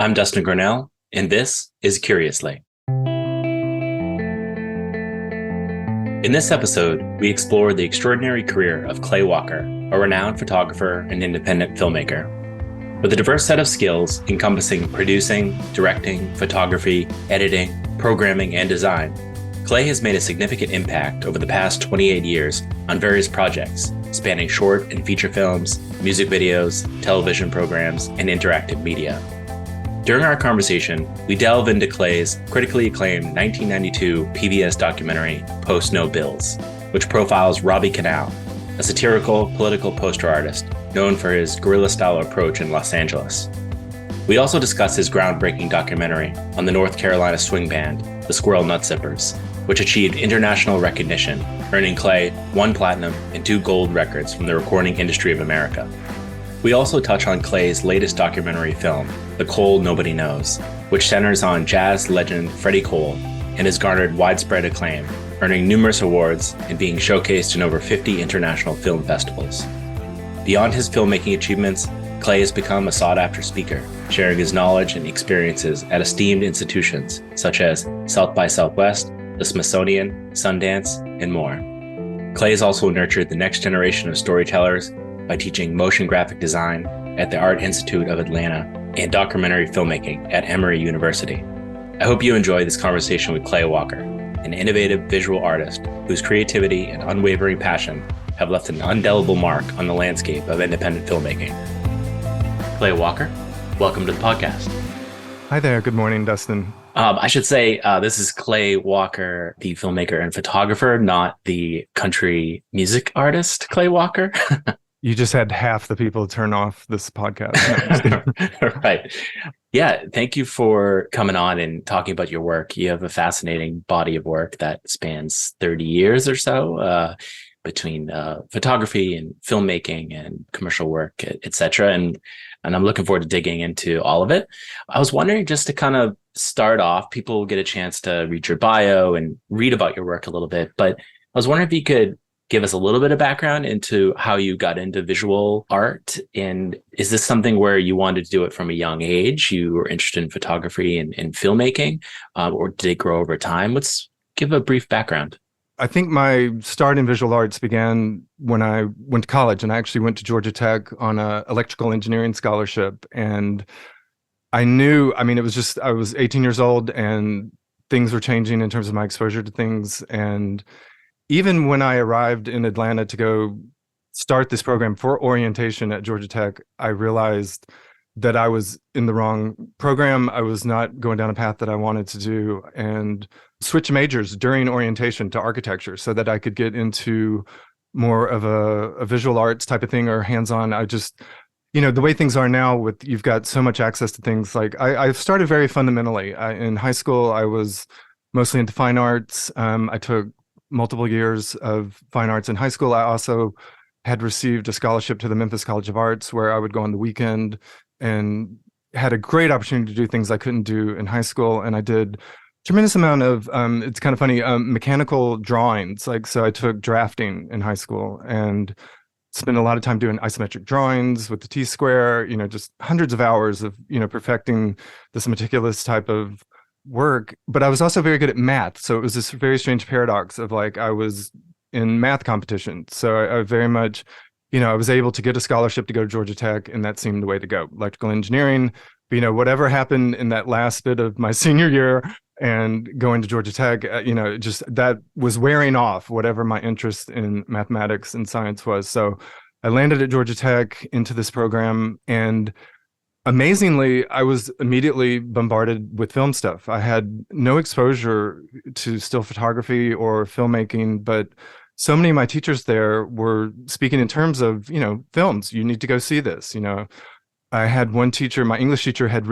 I'm Dustin Grinnell, and this is Curiously. In this episode, we explore the extraordinary career of Clay Walker, a renowned photographer and independent filmmaker. With a diverse set of skills encompassing producing, directing, photography, editing, programming, and design, Clay has made a significant impact over the past 28 years on various projects, spanning short and feature films, music videos, television programs, and interactive media. During our conversation, we delve into Clay's critically acclaimed 1992 PBS documentary, Post No Bills, which profiles Robbie Conal, a satirical political poster artist known for his guerrilla-style approach in Los Angeles. We also discuss his groundbreaking documentary on the North Carolina swing band, the Squirrel Nut Zippers, which achieved international recognition, earning Clay 1 platinum and 2 gold records from the Recording Industry of America. We also touch on Clay's latest documentary film, The Cole Nobody Knows, which centers on jazz legend Freddy Cole and has garnered widespread acclaim, earning numerous awards and being showcased in over 50 international film festivals. Beyond his filmmaking achievements, Clay has become a sought-after speaker, sharing his knowledge and experiences at esteemed institutions such as South by Southwest, the Smithsonian, Sundance, and more. Clay has also nurtured the next generation of storytellers by teaching motion graphic design at the Art Institute of Atlanta and documentary filmmaking at Emory University. I hope you enjoy this conversation with Clay Walker, an innovative visual artist whose creativity and unwavering passion have left an indelible mark on the landscape of independent filmmaking. Clay Walker, welcome to the podcast. Hi there. Good morning, Dustin. I should say this is Clay Walker, the filmmaker and photographer, not the country music artist Clay Walker. You just had half the people turn off this podcast. No, right. Yeah. Thank you for coming on and talking about your work. You have a fascinating body of work that spans 30 years or so between photography and filmmaking and commercial work, et cetera. And I'm looking forward to digging into all of it. I was wondering, just to kind of start off, people will get a chance to read your bio and read about your work a little bit, but I was wondering if you could give us a little bit of background into how you got into visual art. And is this something where you wanted to do it from a young age? You were interested in photography and filmmaking, or did it grow over time? Let's give a brief background. I think my start in visual arts began when I went to college, and I actually went to Georgia Tech on an electrical engineering scholarship. And I knew, it was just, I was 18 years old and things were changing in terms of my exposure to things. And even when I arrived in Atlanta to go start this program for orientation at Georgia Tech, I realized that I was in the wrong program. I was not going down a path that I wanted to do, and switch majors during orientation to architecture so that I could get into more of a visual arts type of thing or hands-on. I just, the way things are now, you've got so much access to things. Like I started very fundamentally. In high school, I was mostly into fine arts. I took multiple years of fine arts in high school. I also had received a scholarship to the Memphis College of Arts where I would go on the weekend, and had a great opportunity to do things I couldn't do in high school. And I did tremendous amount of, it's kind of funny, mechanical drawings. So I took drafting in high school and spent a lot of time doing isometric drawings with the T-square, just hundreds of hours of, perfecting this meticulous type of work. But I was also very good at math. So it was this very strange paradox of I was in math competitions. So I very much, I was able to get a scholarship to go to Georgia Tech, and that seemed the way to go. Electrical engineering, but, whatever happened in that last bit of my senior year and going to Georgia Tech, just that was wearing off whatever my interest in mathematics and science was. So I landed at Georgia Tech into this program, and amazingly, I was immediately bombarded with film stuff. I had no exposure to still photography or filmmaking, but so many of my teachers there were speaking in terms of, films. You need to go see this. I had one teacher, my English teacher, had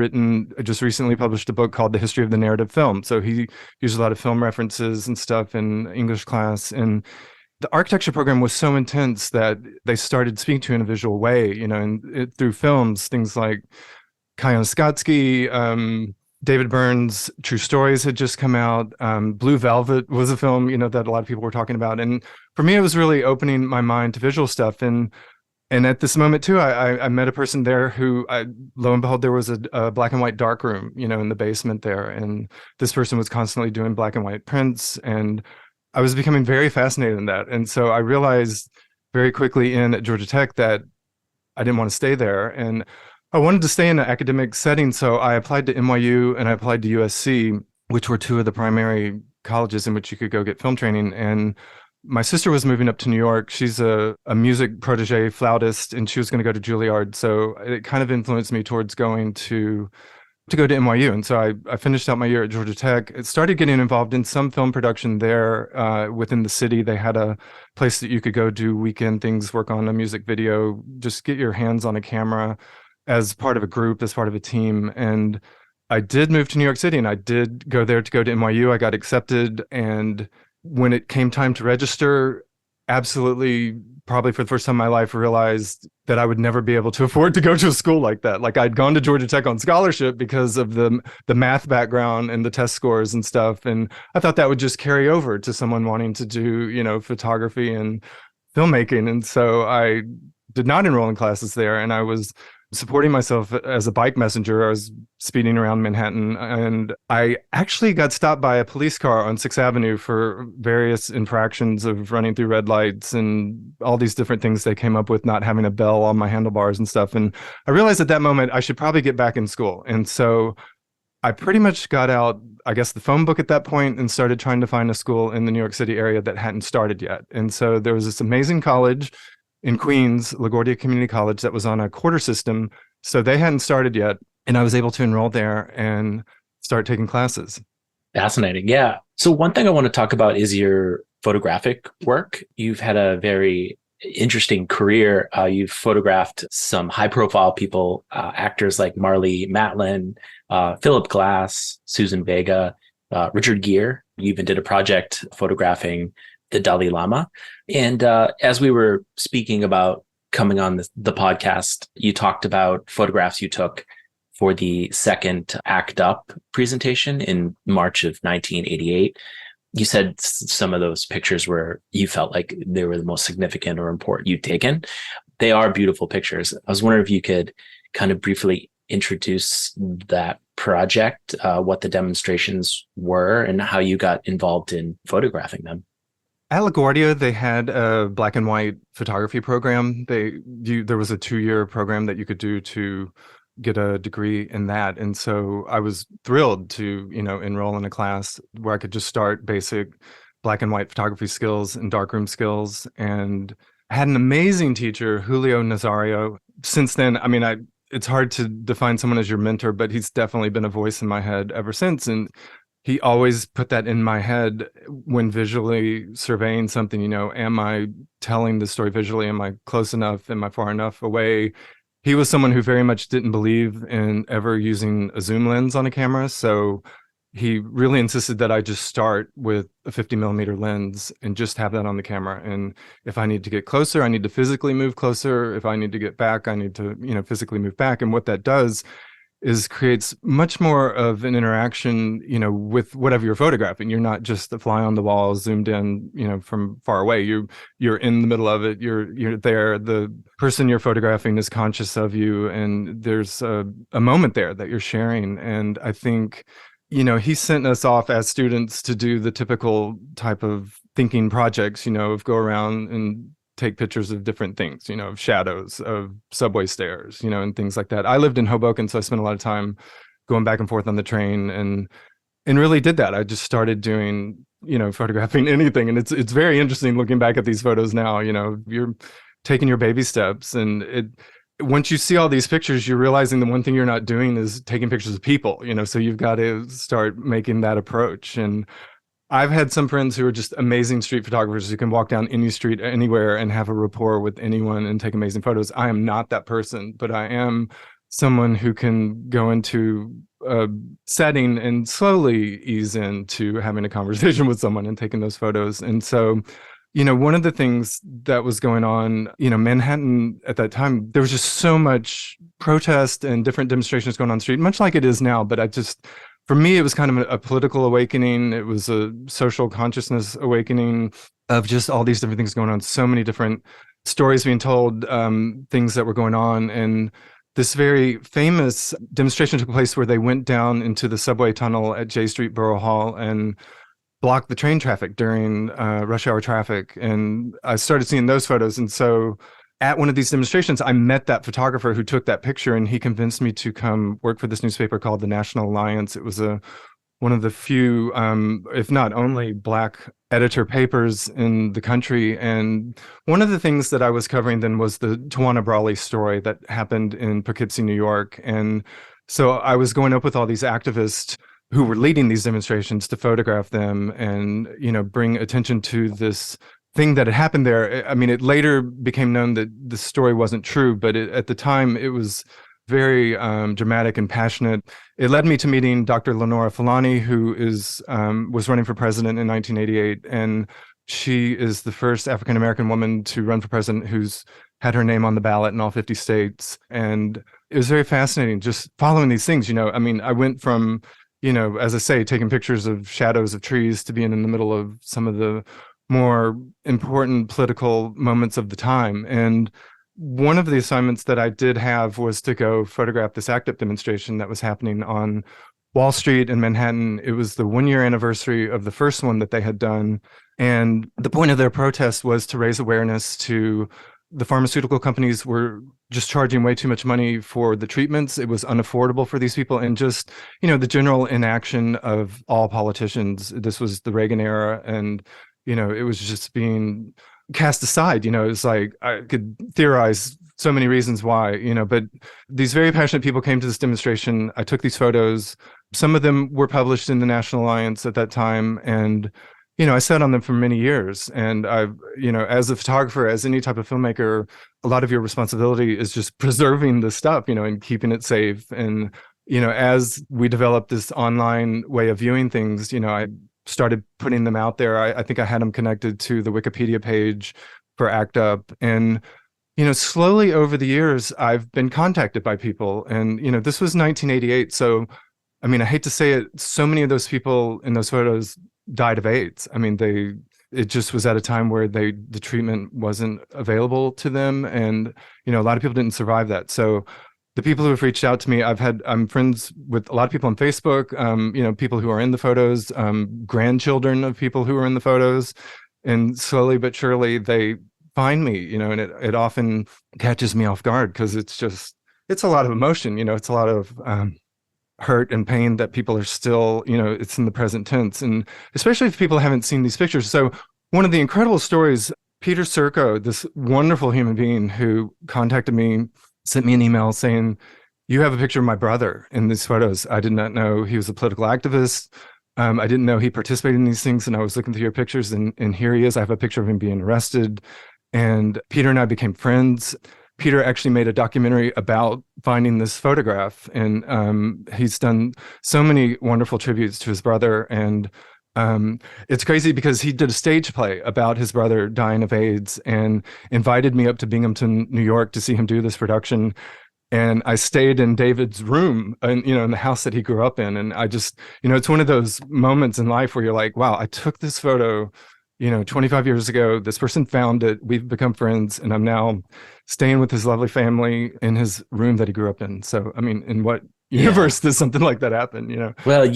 just recently published a book called The History of the Narrative Film. So he used a lot of film references and stuff in English class. And the architecture program was so intense that they started speaking to in a visual way, and through films, things like Koyaanisqatsi, David Byrne's True Stories had just come out. Blue Velvet was a film, that a lot of people were talking about. And for me, it was really opening my mind to visual stuff. And And at this moment too, I met a person there who, lo and behold, there was a black and white dark room, in the basement there, and this person was constantly doing black and white prints, and I was becoming very fascinated in that. And so I realized very quickly in at Georgia Tech that I didn't want to stay there, and I wanted to stay in an academic setting. So I applied to NYU and I applied to USC, which were two of the primary colleges in which you could go get film training. And my sister was moving up to New York. She's a music protege flautist, and she was going to go to Juilliard. So it kind of influenced me towards going to go to NYU. And so I finished out my year at Georgia Tech. It started getting involved in some film production there within the city. They had a place that you could go do weekend things, work on a music video, just get your hands on a camera as part of a group, as part of a team. And I did move to New York City, and I did go there to go to NYU. I got accepted. And when it came time to register, absolutely, probably for the first time in my life, realized that I would never be able to afford to go to a school like that. Like, I'd gone to Georgia Tech on scholarship because of the math background and the test scores and stuff. And I thought that would just carry over to someone wanting to do, photography and filmmaking. And so I did not enroll in classes there. And I was supporting myself as a bike messenger. I was speeding around Manhattan, and I actually got stopped by a police car on 6th Avenue for various infractions of running through red lights and all these different things they came up with, not having a bell on my handlebars and stuff. And I realized at that moment I should probably get back in school. And so I pretty much got out, I guess, the phone book at that point and started trying to find a school in the New York City area that hadn't started yet. And so there was this amazing college in Queens, LaGuardia Community College, that was on a quarter system. So they hadn't started yet. And I was able to enroll there and start taking classes. Fascinating. Yeah. So one thing I want to talk about is your photographic work. You've had a very interesting career. You've photographed some high profile people, actors like Marlee Matlin, Philip Glass, Susan Vega, Richard Gere. You even did a project photographing the Dalai Lama. And as we were speaking about coming on the podcast, you talked about photographs you took for the second Act Up presentation in March of 1988. You said some of those pictures were, you felt like they were the most significant or important you'd taken. They are beautiful pictures. I was wondering if you could kind of briefly introduce that project, what the demonstrations were, and how you got involved in photographing them. At LaGuardia, they had a black and white photography program. There was a 2-year program that you could do to get a degree in that. And so I was thrilled to, enroll in a class where I could just start basic black and white photography skills and darkroom skills. And I had an amazing teacher, Julio Nazario. Since then, it's hard to define someone as your mentor, but he's definitely been a voice in my head ever since. And he always put that in my head when visually surveying something, am I telling the story visually? Am I close enough? Am I far enough away? He was someone who very much didn't believe in ever using a zoom lens on a camera. So he really insisted that I just start with a 50 millimeter lens and just have that on the camera. And if I need to get closer, I need to physically move closer. If I need to get back, I need to, physically move back. And what that does is creates much more of an interaction, with whatever you're photographing. You're not just the fly on the wall zoomed in, from far away. You're in the middle of it. You're there. The person you're photographing is conscious of you, and there's a moment there that you're sharing. And I think, he sent us off as students to do the typical type of thinking projects, of go around and take pictures of different things, of shadows, of subway stairs, and things like that. I lived in Hoboken, so I spent a lot of time going back and forth on the train and really did that. I just started doing, photographing anything. And it's very interesting looking back at these photos now. You're taking your baby steps, and once you see all these pictures, you're realizing the one thing you're not doing is taking pictures of people, so you've got to start making that approach. And I've had some friends who are just amazing street photographers who can walk down any street anywhere and have a rapport with anyone and take amazing photos. I am not that person, but I am someone who can go into a setting and slowly ease into having a conversation with someone and taking those photos. And so, one of the things that was going on, Manhattan at that time, there was just so much protest and different demonstrations going on the street, much like it is now. But for me, it was kind of a political awakening. It was a social consciousness awakening of just all these different things going on. So many different stories being told, things that were going on. And this very famous demonstration took place where they went down into the subway tunnel at J Street Borough Hall and blocked the train traffic during rush hour traffic. And I started seeing those photos. And so at one of these demonstrations, I met that photographer who took that picture, and he convinced me to come work for this newspaper called the National Alliance. It was one of the few, if not only, Black editor papers in the country. And one of the things that I was covering then was the Tawana Brawley story that happened in Poughkeepsie, New York. And so I was going up with all these activists who were leading these demonstrations to photograph them and, bring attention to this thing that had happened there. I mean, it later became known that the story wasn't true, but at the time it was very dramatic and passionate. It led me to meeting Dr. Lenora Fulani, who was running for president in 1988. And she is the first African-American woman to run for president who's had her name on the ballot in all 50 states. And it was very fascinating just following these things. I mean, I went from, as I say, taking pictures of shadows of trees to being in the middle of some of the more important political moments of the time. And one of the assignments that I did have was to go photograph this ACT UP demonstration that was happening on Wall Street in Manhattan. It was the 1-year anniversary of the first one that they had done. And the point of their protest was to raise awareness to the pharmaceutical companies were just charging way too much money for the treatments. It was unaffordable for these people, and just, the general inaction of all politicians. This was the Reagan era, and it was just being cast aside. It's like I could theorize so many reasons why, but these very passionate people came to this demonstration. I took these photos. Some of them were published in the National Alliance at that time. And, I sat on them for many years. And I've, as a photographer, as any type of filmmaker, a lot of your responsibility is just preserving the stuff, and keeping it safe. And, as we developed this online way of viewing things, I started putting them out there. I think I had them connected to the Wikipedia page for ACT UP. And, slowly over the years, I've been contacted by people. And, this was 1988. So, I mean, I hate to say it, so many of those people in those photos died of AIDS. I mean, it just was at a time where the treatment wasn't available to them. And, a lot of people didn't survive that. So the people who have reached out to me, I'm friends with a lot of people on Facebook, people who are in the photos, grandchildren of people who are in the photos. And slowly but surely they find me, and it often catches me off guard because it's a lot of emotion, it's a lot of hurt and pain that people are still, it's in the present tense. And especially if people haven't seen these pictures. So one of the incredible stories, Peter Serco, this wonderful human being who contacted me, sent me an email saying, "You have a picture of my brother in these photos. I did not know he was a political activist. I didn't know he participated in these things. And I was looking through your pictures and here he is. I have a picture of him being arrested." And Peter and I became friends. Peter actually made a documentary about finding this photograph. And he's done so many wonderful tributes to his brother. And it's crazy because he did a stage play about his brother dying of AIDS and invited me up to Binghamton, New York to see him do this production. And I stayed in David's room and, in the house that he grew up in. And I just, it's one of those moments in life where you're like, wow, I took this photo, 25 years ago. This person found it. We've become friends. And I'm now staying with his lovely family in his room that he grew up in. So, I mean, in what universe does something like that happen, Well,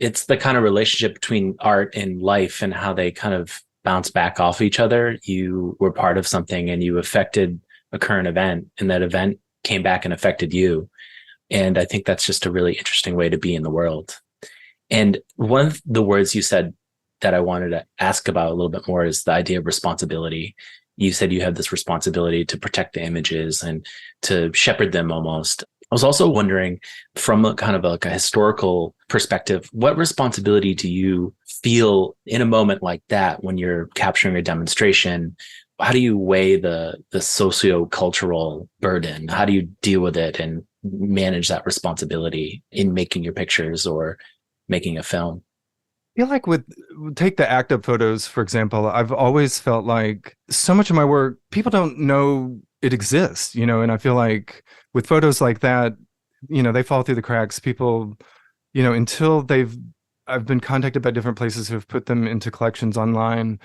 it's the kind of relationship between art and life and how they kind of bounce back off each other. You were part of something and you affected a current event, and that event came back and affected you. And I think that's just a really interesting way to be in the world. And one of the words you said that I wanted to ask about a little bit more is the idea of responsibility. You said you have this responsibility to protect the images and to shepherd them almost. I was also wondering, from a kind of like a historical perspective, what responsibility do you feel in a moment like that when you're capturing a demonstration? How do you weigh the socio-cultural burden? How do you deal with it and manage that responsibility in making your pictures or making a film? I feel like take the ACT UP photos, for example. I've always felt like so much of my work, people don't know it exists, and I feel like with photos like that, they fall through the cracks. People, until I've been contacted by different places who have put them into collections online.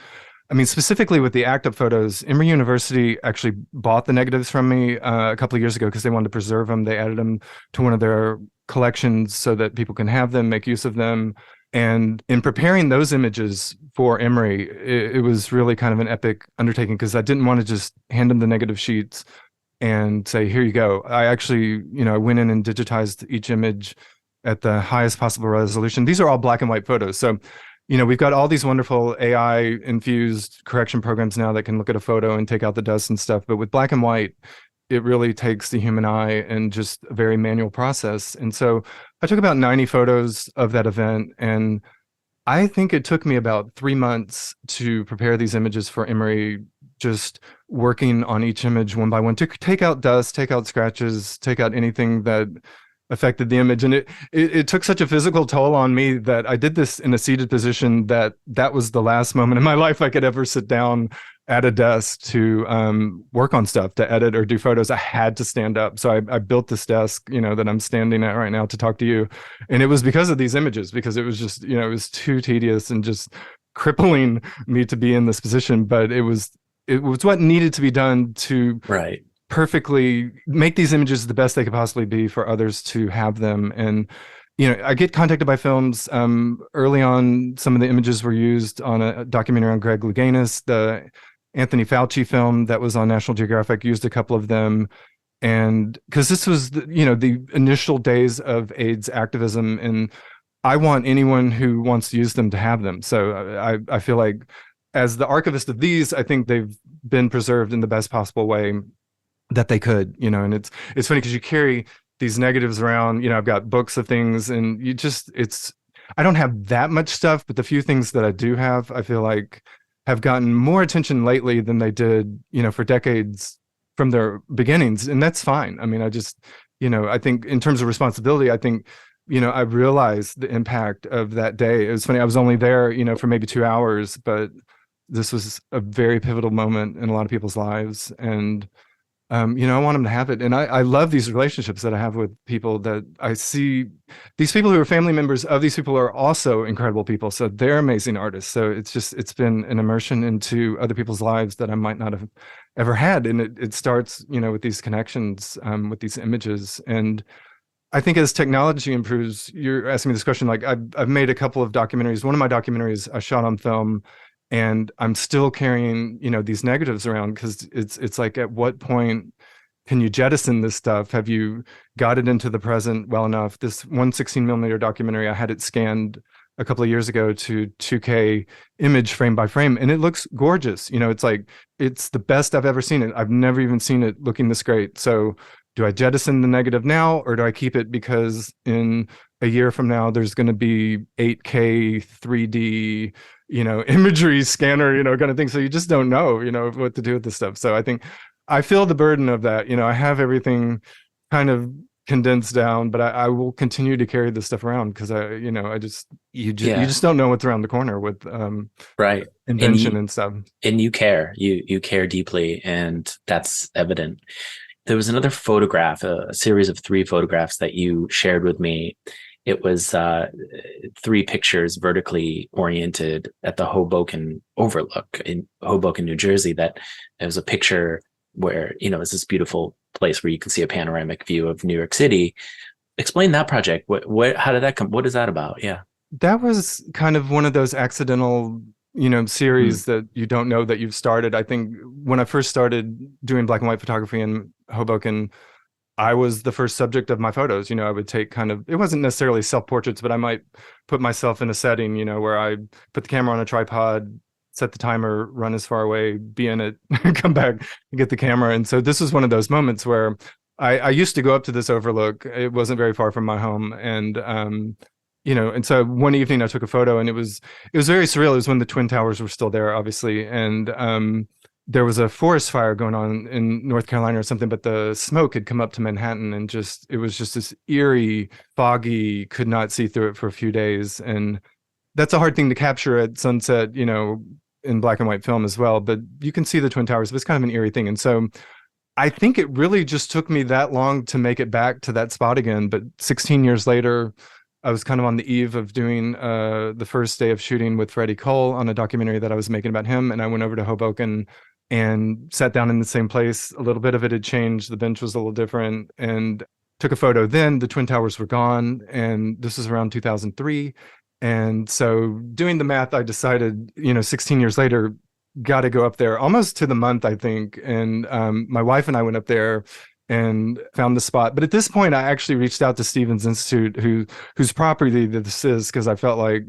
I mean, specifically with the active photos, Emory University actually bought the negatives from me a couple of years ago because they wanted to preserve them. They added them to one of their collections so that people can have them, make use of them. And in preparing those images for Emory, it was really kind of an epic undertaking because I didn't want to just hand them the negative sheets and say, here you go. I actually, I went in and digitized each image at the highest possible resolution. These are all black and white photos. So, we've got all these wonderful AI infused correction programs now that can look at a photo and take out the dust and stuff. But with black and white, it really takes the human eye and just a very manual process. And so I took about 90 photos of that event. And I think it took me about 3 months to prepare these images for Emory, just working on each image one by one to take out dust, take out scratches, take out anything that affected the image. And it took such a physical toll on me that I did this in a seated position that was the last moment in my life I could ever sit down at a desk to work on stuff, to edit or do photos. I had to stand up. So I built this desk, that I'm standing at right now to talk to you. And it was because of these images, because it was just, it was too tedious and just crippling me to be in this position. But it was what needed to be done to perfectly make these images the best they could possibly be for others to have them. And I get contacted by films. Early on, some of the images were used on a documentary on Greg Louganis. The Anthony Fauci film that was on National Geographic used a couple of them. And because this was the initial days of AIDS activism, and I want anyone who wants to use them to have them. So I feel like as the archivist of these, I think they've been preserved in the best possible way that they could, and it's funny because you carry these negatives around, I've got books of things, and I don't have that much stuff, but the few things that I do have, I feel like have gotten more attention lately than they did, for decades from their beginnings. And that's fine. I mean, I just, I think in terms of responsibility, I think, I realized the impact of that day. It was funny. I was only there, for maybe 2 hours, but this was a very pivotal moment in a lot of people's lives. And I want them to have it. And I love these relationships that I have with people that I see. These people who are family members of these people are also incredible people. So they're amazing artists. So it's been an immersion into other people's lives that I might not have ever had. And it starts, with these connections, with these images. And I think as technology improves, you're asking me this question, like I've made a couple of documentaries. One of my documentaries I shot on film, and I'm still carrying, these negatives around because it's like, at what point can you jettison this stuff? Have you got it into the present well enough? This 116mm documentary, I had it scanned a couple of years ago to 2K image frame by frame, and it looks gorgeous. It's like, it's the best I've ever seen it. I've never even seen it looking this great. So do I jettison the negative now, or do I keep it because in a year from now, there's going to be 8K 3D, imagery scanner, kind of thing. So you just don't know, what to do with this stuff. So I think I feel the burden of that. I have everything kind of condensed down, but I will continue to carry this stuff around because you just don't know what's around the corner with invention and stuff. And you care deeply, and that's evident. There was another photograph, a series of 3 photographs that you shared with me. It was 3 pictures vertically oriented at the Hoboken Overlook in Hoboken, New Jersey. That there was a picture where, it's this beautiful place where you can see a panoramic view of New York City. Explain that project. How did that come? What is that about? Yeah. That was kind of one of those accidental, series that you don't know that you've started. I think when I first started doing black and white photography in Hoboken, I was the first subject of my photos. I would take it wasn't necessarily self-portraits, but I might put myself in a setting, where I put the camera on a tripod, set the timer, run as far away, be in it, come back and get the camera. And so this was one of those moments where I used to go up to this overlook. It wasn't very far from my home. And, and so one evening I took a photo, and it was very surreal. It was when the Twin Towers were still there, obviously. And, there was a forest fire going on in North Carolina or something, but the smoke had come up to Manhattan, and it was just this eerie, foggy, could not see through it for a few days. And that's a hard thing to capture at sunset, in black and white film as well. But you can see the Twin Towers, but it's kind of an eerie thing. And so I think it really just took me that long to make it back to that spot again. But 16 years later, I was kind of on the eve of doing the first day of shooting with Freddy Cole on a documentary that I was making about him. And I went over to Hoboken and sat down in the same place. A little bit of it had changed. The bench was a little different, and took a photo. Then the Twin Towers were gone, and this was around 2003. And so doing the math, I decided, 16 years later, got to go up there almost to the month, I think. And my wife and I went up there and found the spot. But at this point, I actually reached out to Stevens Institute, whose property this is, because I felt like,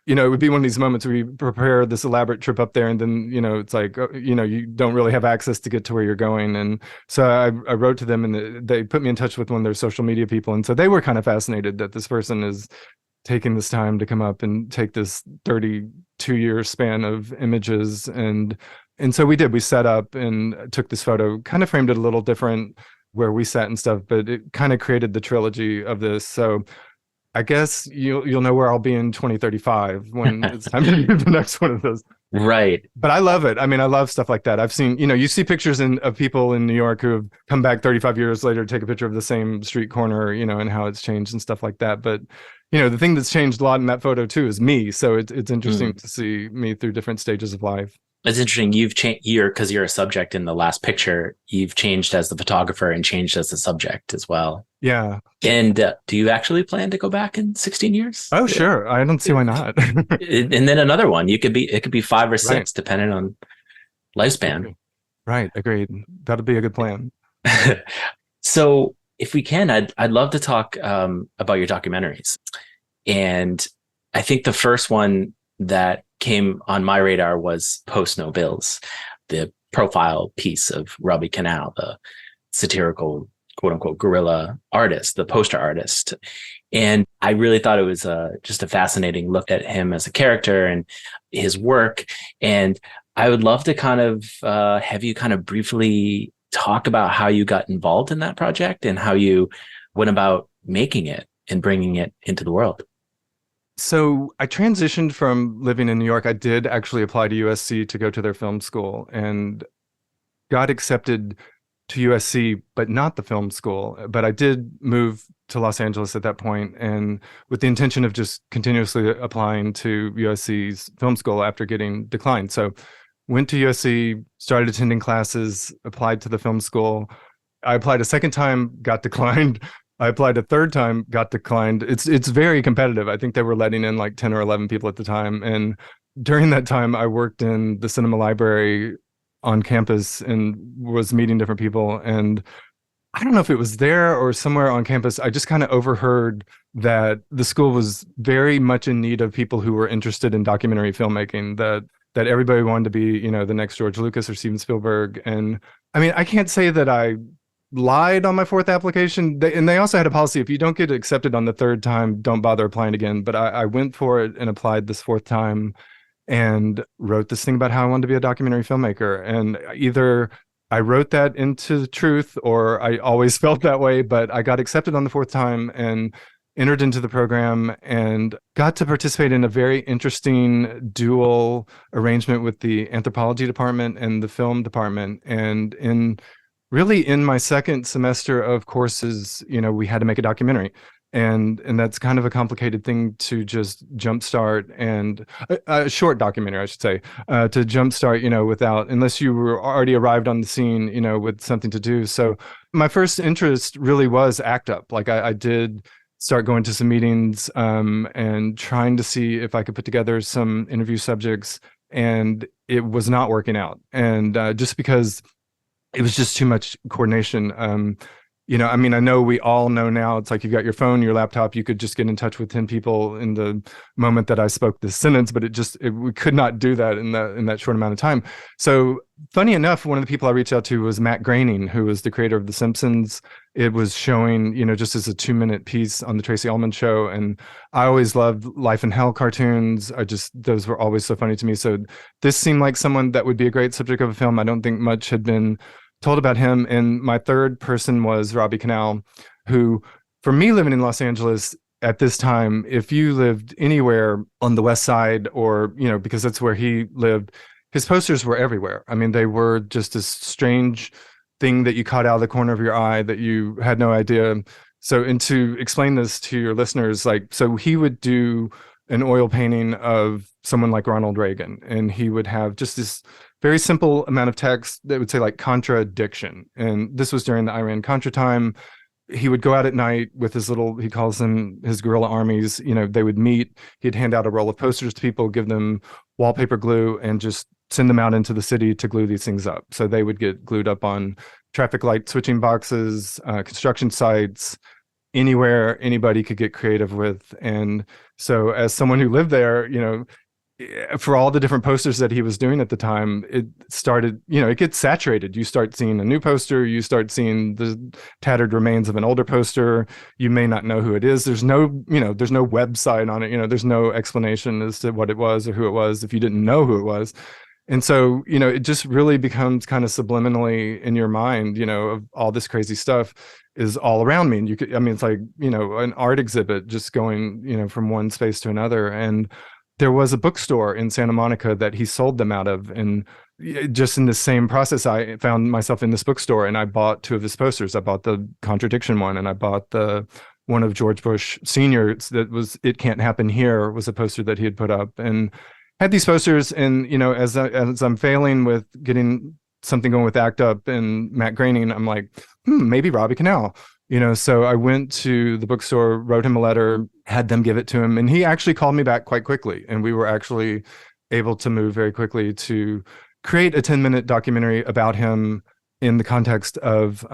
it would be one of these moments where you prepare this elaborate trip up there, and then, it's like, you don't really have access to get to where you're going. And so I wrote to them, and they put me in touch with one of their social media people. And so they were kind of fascinated that this person is taking this time to come up and take this 32-year span of images. And so we did. We set up and took this photo, kind of framed it a little different where we sat and stuff, but it kind of created the trilogy of this. So I guess you'll know where I'll be in 2035 when it's time to do the next one of those. Right. But I love it. I mean, I love stuff like that. I've seen, you see pictures of people in New York who have come back 35 years later to take a picture of the same street corner, and how it's changed and stuff like that. But, the thing that's changed a lot in that photo too is me. So it's interesting to see me through different stages of life. It's interesting. You've changed because you're a subject in the last picture. You've changed as the photographer and changed as the subject as well. Yeah. And do you actually plan to go back in 16 years? Oh, sure. I don't see why not. And then another one. It could be 5 or 6, right, depending on lifespan. Right. Agreed. That'll be a good plan. So if we can, I'd love to talk about your documentaries. And I think the first one that came on my radar was Post No Bills, the profile piece of Robbie Conal, the satirical, quote unquote, guerrilla artist, the poster artist. And I really thought it was just a fascinating look at him as a character and his work. And I would love to kind of have you kind of briefly talk about how you got involved in that project and how you went about making it and bringing it into the world. So I transitioned from living in New York. I did actually apply to USC to go to their film school and got accepted to USC, but not the film school. But I did move to Los Angeles at that point, and with the intention of just continuously applying to USC's film school after getting declined. So went to USC, started attending classes, applied to the film school. I applied a second time, got declined. I applied a third time, got declined. It's very competitive. I think they were letting in like 10 or 11 people at the time. And during that time, I worked in the cinema library on campus and was meeting different people. And I don't know if it was there or somewhere on campus, I just kind of overheard that the school was very much in need of people who were interested in documentary filmmaking, that everybody wanted to be, the next George Lucas or Steven Spielberg. And I mean, I can't say that I lied on my fourth application. And they also had a policy, if you don't get accepted on the third time, don't bother applying again. But I went for it and applied this fourth time and wrote this thing about how I wanted to be a documentary filmmaker. And either I wrote that into truth or I always felt that way, but I got accepted on the fourth time and entered into the program and got to participate in a very interesting dual arrangement with the anthropology department and the film department. And in my second semester of courses, we had to make a documentary. And that's kind of a complicated thing to just jumpstart, and a short documentary, I should say, to jumpstart, without, unless you were already arrived on the scene, with something to do. So my first interest really was ACT UP. Like I did start going to some meetings and trying to see if I could put together some interview subjects, and it was not working out. And just because it was just too much coordination. I know we all know now, it's like you got your phone, your laptop, you could just get in touch with 10 people in the moment that I spoke this sentence, but we could not do that in that short amount of time. So funny enough, one of the people I reached out to was Matt Groening, who was the creator of The Simpsons. It was showing, just as a 2-minute piece on the Tracy Ullman Show. And I always loved Life in Hell cartoons. Those were always so funny to me. So this seemed like someone that would be a great subject of a film. I don't think much had been told about him. And my third person was Robbie Conal, who, for me living in Los Angeles at this time, if you lived anywhere on the West Side or, because that's where he lived, his posters were everywhere. I mean, they were just this strange thing that you caught out of the corner of your eye that you had no idea So, and to explain this to your listeners, like, so he would do an oil painting of someone like Ronald Reagan, and he would have just this very simple amount of text that would say like contradiction. And this was during the Iran Contra time. He would go out at night with his little, he calls them his guerrilla armies. You know, they would meet, he'd hand out a roll of posters to people, give them wallpaper glue, and just send them out into the city to glue these things up. So they would get glued up on traffic light switching boxes, construction sites, anywhere anybody could get creative with. And so as someone who lived there, you know, for all the different posters that he was doing at the time, it started, you know, it gets saturated. You start seeing a new poster, you start seeing the tattered remains of an older poster. You may not know who it is. There's no, you know, there's no website on it. You know, there's no explanation as to what it was or who it was if you didn't know who it was. And so, you know, it just really becomes kind of subliminally in your mind, you know, of all this crazy stuff is all around me. And you could, I mean, it's like, you know, an art exhibit just going, you know, from one space to another. And there was a bookstore in Santa Monica that he sold them out of. And just in the same process, I found myself in this bookstore and I bought 2 of his posters. I bought the contradiction one and I bought the one of George Bush Sr. that was "It Can't Happen Here" was a poster that he had put up, and had these posters. And, you know, as I'm failing with getting something going with ACT UP and Matt Groening, I'm like, maybe Robbie Conal. You know, so I went to the bookstore, wrote him a letter, had them give it to him, and he actually called me back quite quickly. And we were actually able to move very quickly to create a 10-minute documentary about him in the context of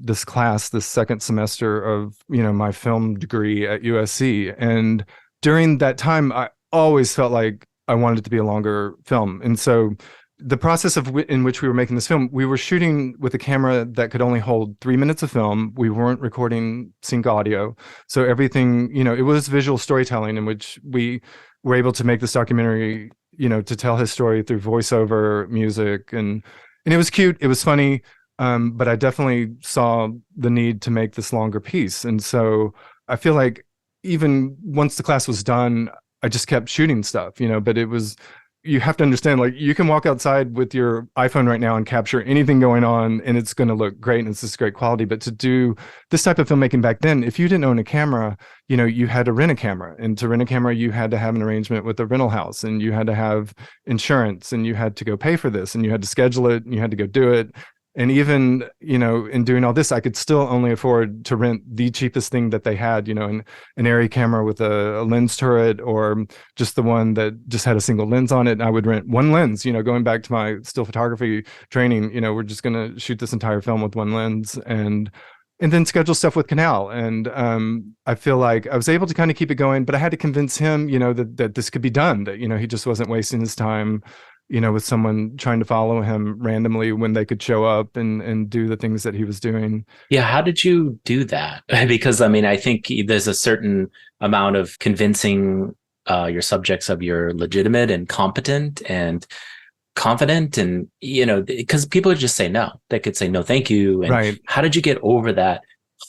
this class, this second semester of, you know, my film degree at USC. And during that time, I always felt like I wanted it to be a longer film. And so the process in which we were making this film, we were shooting with a camera that could only hold 3 minutes of film. We weren't recording sync audio. So everything, you know, it was visual storytelling in which we were able to make this documentary, you know, to tell his story through voiceover, music, and it was cute. It was funny. But I definitely saw the need to make this longer piece. And so I feel like even once the class was done, I just kept shooting stuff, you know, but it was, you have to understand, like, you can walk outside with your iPhone right now and capture anything going on and it's going to look great and it's this great quality. But to do this type of filmmaking back then, if you didn't own a camera, you know, you had to rent a camera, and to rent a camera, you had to have an arrangement with the rental house, and you had to have insurance, and you had to go pay for this, and you had to schedule it, and you had to go do it. And even, you know, in doing all this, I could still only afford to rent the cheapest thing that they had, you know, an Arri camera with a lens turret, or just the one that just had a single lens on it. And I would rent one lens, you know, going back to my still photography training, you know, we're just going to shoot this entire film with one lens, and then schedule stuff with Conal. And I feel like I was able to kind of keep it going, but I had to convince him, you know, that this could be done, that, you know, he just wasn't wasting his time, you know, with someone trying to follow him randomly when they could show up and do the things that he was doing. Yeah. How did you do that? Because, I mean, I think there's a certain amount of convincing your subjects of you're legitimate and competent and confident, and, you know, because people would just say no. They could say no, thank you. And right. How did you get over that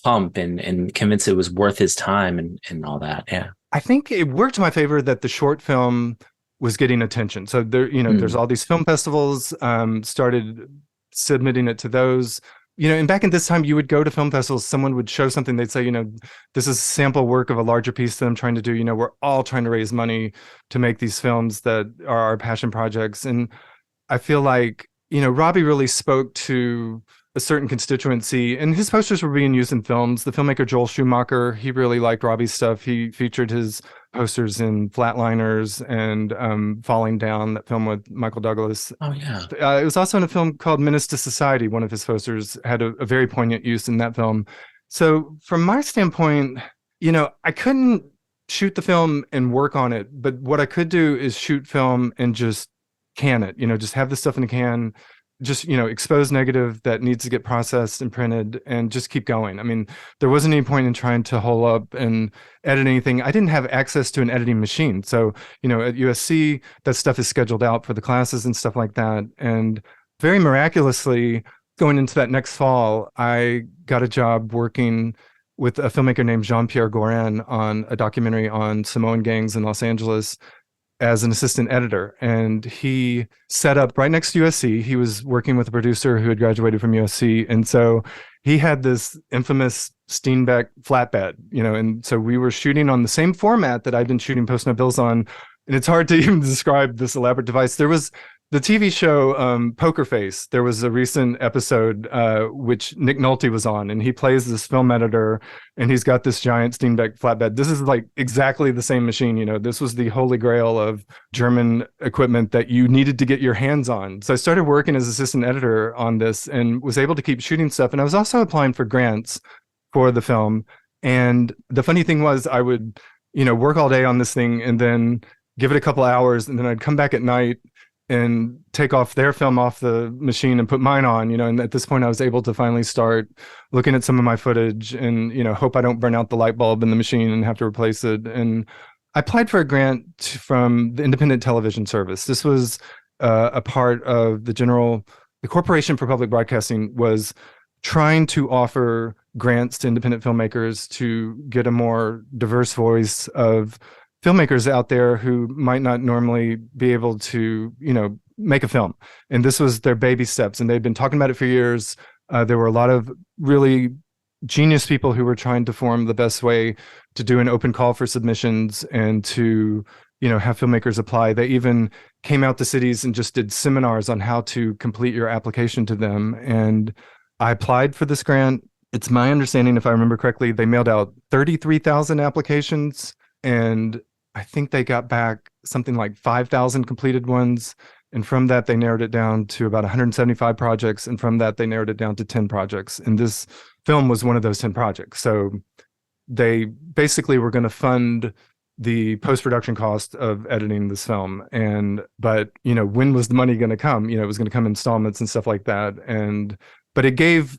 hump and convince it was worth his time and all that? Yeah. I think it worked to my favor that the short film was getting attention. So there, you know, there's all these film festivals, started submitting it to those, you know, and back in this time, you would go to film festivals, someone would show something, they'd say, you know, this is sample work of a larger piece that I'm trying to do. You know, we're all trying to raise money to make these films that are our passion projects. And I feel like, you know, Robbie really spoke to a certain constituency, and his posters were being used in films. The filmmaker Joel Schumacher, he really liked Robbie's stuff. He featured his posters in Flatliners and Falling Down, that film with Michael Douglas. Oh, yeah. It was also in a film called Menace to Society. One of his posters had a very poignant use in that film. So from my standpoint, you know, I couldn't shoot the film and work on it, but what I could do is shoot film and just can it, you know, just have the stuff in a can, just, you know, expose negative that needs to get processed and printed, and just keep going. I mean, there wasn't any point in trying to hole up and edit anything. I didn't have access to an editing machine. So, you know, at USC, that stuff is scheduled out for the classes and stuff like that. And very miraculously, going into that next fall, I got a job working with a filmmaker named Jean-Pierre Gorin on a documentary on Samoan gangs in Los Angeles as an assistant editor. And he set up right next to USC. He was working with a producer who had graduated from USC. And so he had this infamous Steenbeck flatbed, and so we were shooting on the same format that I'd been shooting Post No Bills on. And it's hard to even describe this elaborate device. There was the TV show Poker Face. There was a recent episode which Nick Nolte was on, and he plays this film editor, and he's got this giant Steenbeck flatbed. This is like exactly the same machine. This was the holy grail of German equipment that you needed to get your hands on. So I started working as assistant editor on this and was able to keep shooting stuff. And I was also applying for grants for the film. And the funny thing was I would, work all day on this thing and then give it a couple hours, and then I'd come back at night and take off their film off the machine and put mine on, and at this point I was able to finally start looking at some of my footage and, hope I don't burn out the light bulb in the machine and have to replace it. And I applied for a grant from the Independent Television Service. This was a part of the Corporation for Public Broadcasting was trying to offer grants to independent filmmakers to get a more diverse voice of filmmakers out there who might not normally be able to, make a film. And this was their baby steps. And they'd been talking about it for years. There were a lot of really genius people who were trying to form the best way to do an open call for submissions and to, have filmmakers apply. They even came out to cities and just did seminars on how to complete your application to them. And I applied for this grant. It's my understanding, if I remember correctly, they mailed out 33,000 applications, and I think they got back something like 5,000 completed ones. And from that, they narrowed it down to about 175 projects. And from that, they narrowed it down to 10 projects. And this film was one of those 10 projects. So they basically were going to fund the post-production cost of editing this film. But when was the money going to come? It was going to come in installments and stuff like that. But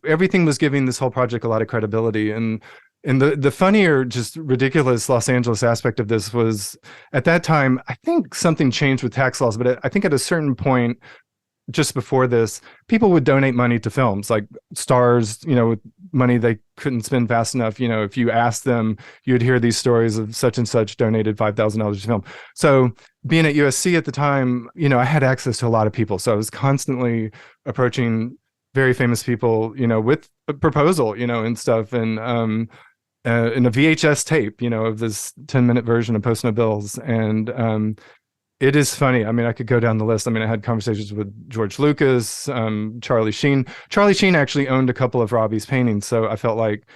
everything was giving this whole project a lot of credibility. And the funnier, just ridiculous Los Angeles aspect of this was, at that time, I think something changed with tax laws, but I think at a certain point, just before this, people would donate money to films, like stars, with money they couldn't spend fast enough. If you asked them, you'd hear these stories of such and such donated $5,000 to film. So being at USC at the time, I had access to a lot of people. So I was constantly approaching very famous people, with a proposal, and stuff. And in a VHS tape, of this 10-minute version of Post No Bills. And it is funny. I mean, I could go down the list. I mean, I had conversations with George Lucas, Charlie Sheen. Charlie Sheen actually owned a couple of Robbie's paintings, so I felt like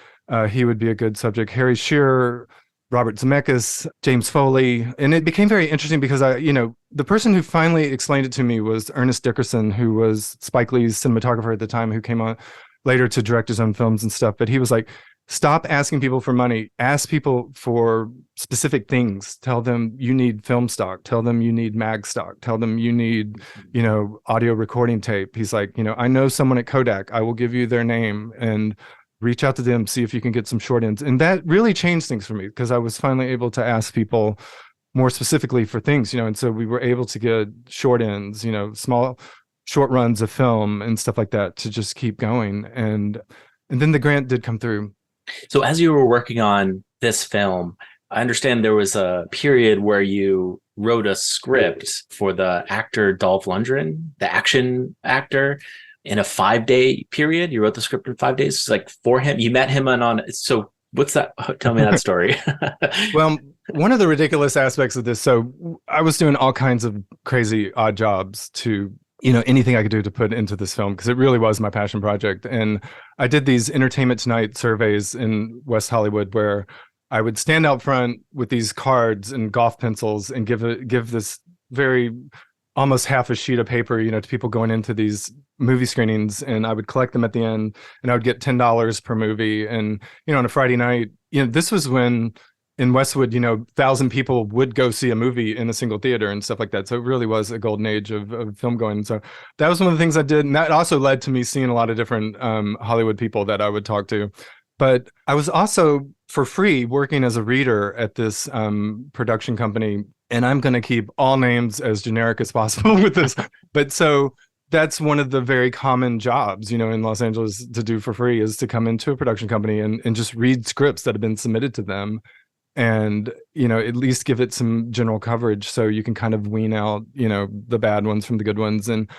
he would be a good subject. Harry Shearer, Robert Zemeckis, James Foley. And it became very interesting because the person who finally explained it to me was Ernest Dickerson, who was Spike Lee's cinematographer at the time, who came on later to direct his own films and stuff. But he was like, stop asking people for money. Ask people for specific things. Tell them you need film stock. Tell them you need mag stock. Tell them you need, audio recording tape. He's like, I know someone at Kodak. I will give you their name and reach out to them, see if you can get some short ends. And that really changed things for me because I was finally able to ask people more specifically for things, and so we were able to get short ends, small short runs of film and stuff like that to just keep going. And then the grant did come through. So as you were working on this film, I understand there was a period where you wrote a script for the actor Dolph Lundgren, the action actor, in a 5-day period. You wrote the script in 5 days, it's like for him. You met him so what's that? Tell me that story. Well, one of the ridiculous aspects of this, so I was doing all kinds of crazy odd jobs to anything I could do to put into this film, because it really was my passion project. And I did these Entertainment Tonight surveys in West Hollywood where I would stand out front with these cards and golf pencils and give this very almost half a sheet of paper, to people going into these movie screenings, and I would collect them at the end, and I would get $10 per movie. And, on a Friday night, this was when in Westwood, 1,000 people would go see a movie in a single theater and stuff like that. So it really was a golden age of film going. So that was one of the things I did. And that also led to me seeing a lot of different Hollywood people that I would talk to. But I was also, for free, working as a reader at this production company. And I'm going to keep all names as generic as possible with this. But so that's one of the very common jobs, in Los Angeles to do for free, is to come into a production company and just read scripts that have been submitted to them. And, at least give it some general coverage so you can kind of wean out, the bad ones from the good ones. And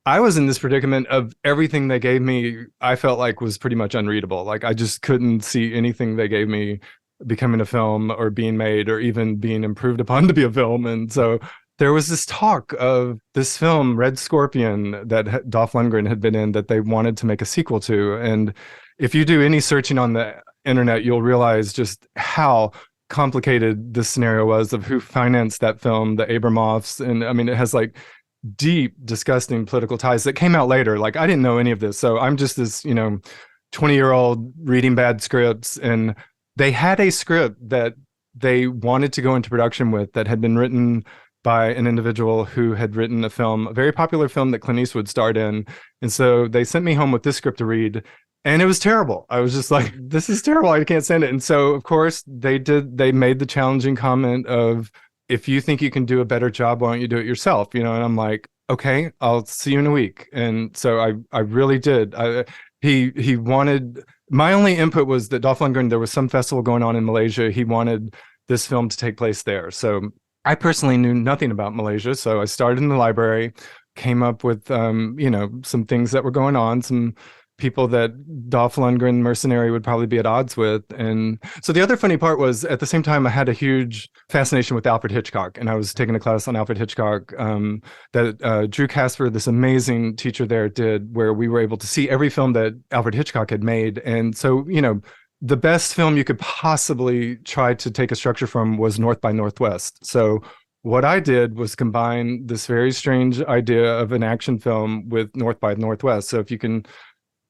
I was in this predicament of everything they gave me, I felt like was pretty much unreadable. Like I just couldn't see anything they gave me becoming a film or being made or even being improved upon to be a film. And so there was this talk of this film, Red Scorpion, that Dolph Lundgren had been in that they wanted to make a sequel to. And if you do any searching on the internet, you'll realize just how complicated this scenario was of who financed that film, the Abramoffs. And I mean, it has like deep, disgusting political ties that came out later. Like I didn't know any of this. So I'm just this, 20-year-old reading bad scripts. And they had a script that they wanted to go into production with that had been written by an individual who had written a film, a very popular film that Clint Eastwood starred in. And so they sent me home with this script to read. And it was terrible. I was just like, this is terrible. I can't stand it. And so, of course, they made the challenging comment of, if you think you can do a better job, why don't you do it yourself? And I'm like, okay, I'll see you in a week. And so I really did. He wanted, my only input was that Dolph Lundgren, there was some festival going on in Malaysia. He wanted this film to take place there. So I personally knew nothing about Malaysia. So I started in the library, came up with, some things that were going on, some people that Dolph Lundgren mercenary would probably be at odds with. And so the other funny part was, at the same time, I had a huge fascination with Alfred Hitchcock, and I was taking a class on Alfred Hitchcock that Drew Casper, this amazing teacher there, did, where we were able to see every film that Alfred Hitchcock had made. And so, the best film you could possibly try to take a structure from was North by Northwest. So what I did was combine this very strange idea of an action film with North by Northwest. So if you can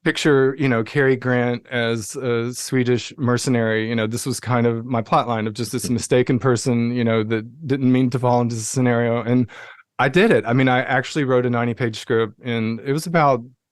picture, Cary Grant as a Swedish mercenary, this was kind of my plot line of just this mistaken person, that didn't mean to fall into the scenario. And I did it. I mean, I actually wrote a 90-page script, and it was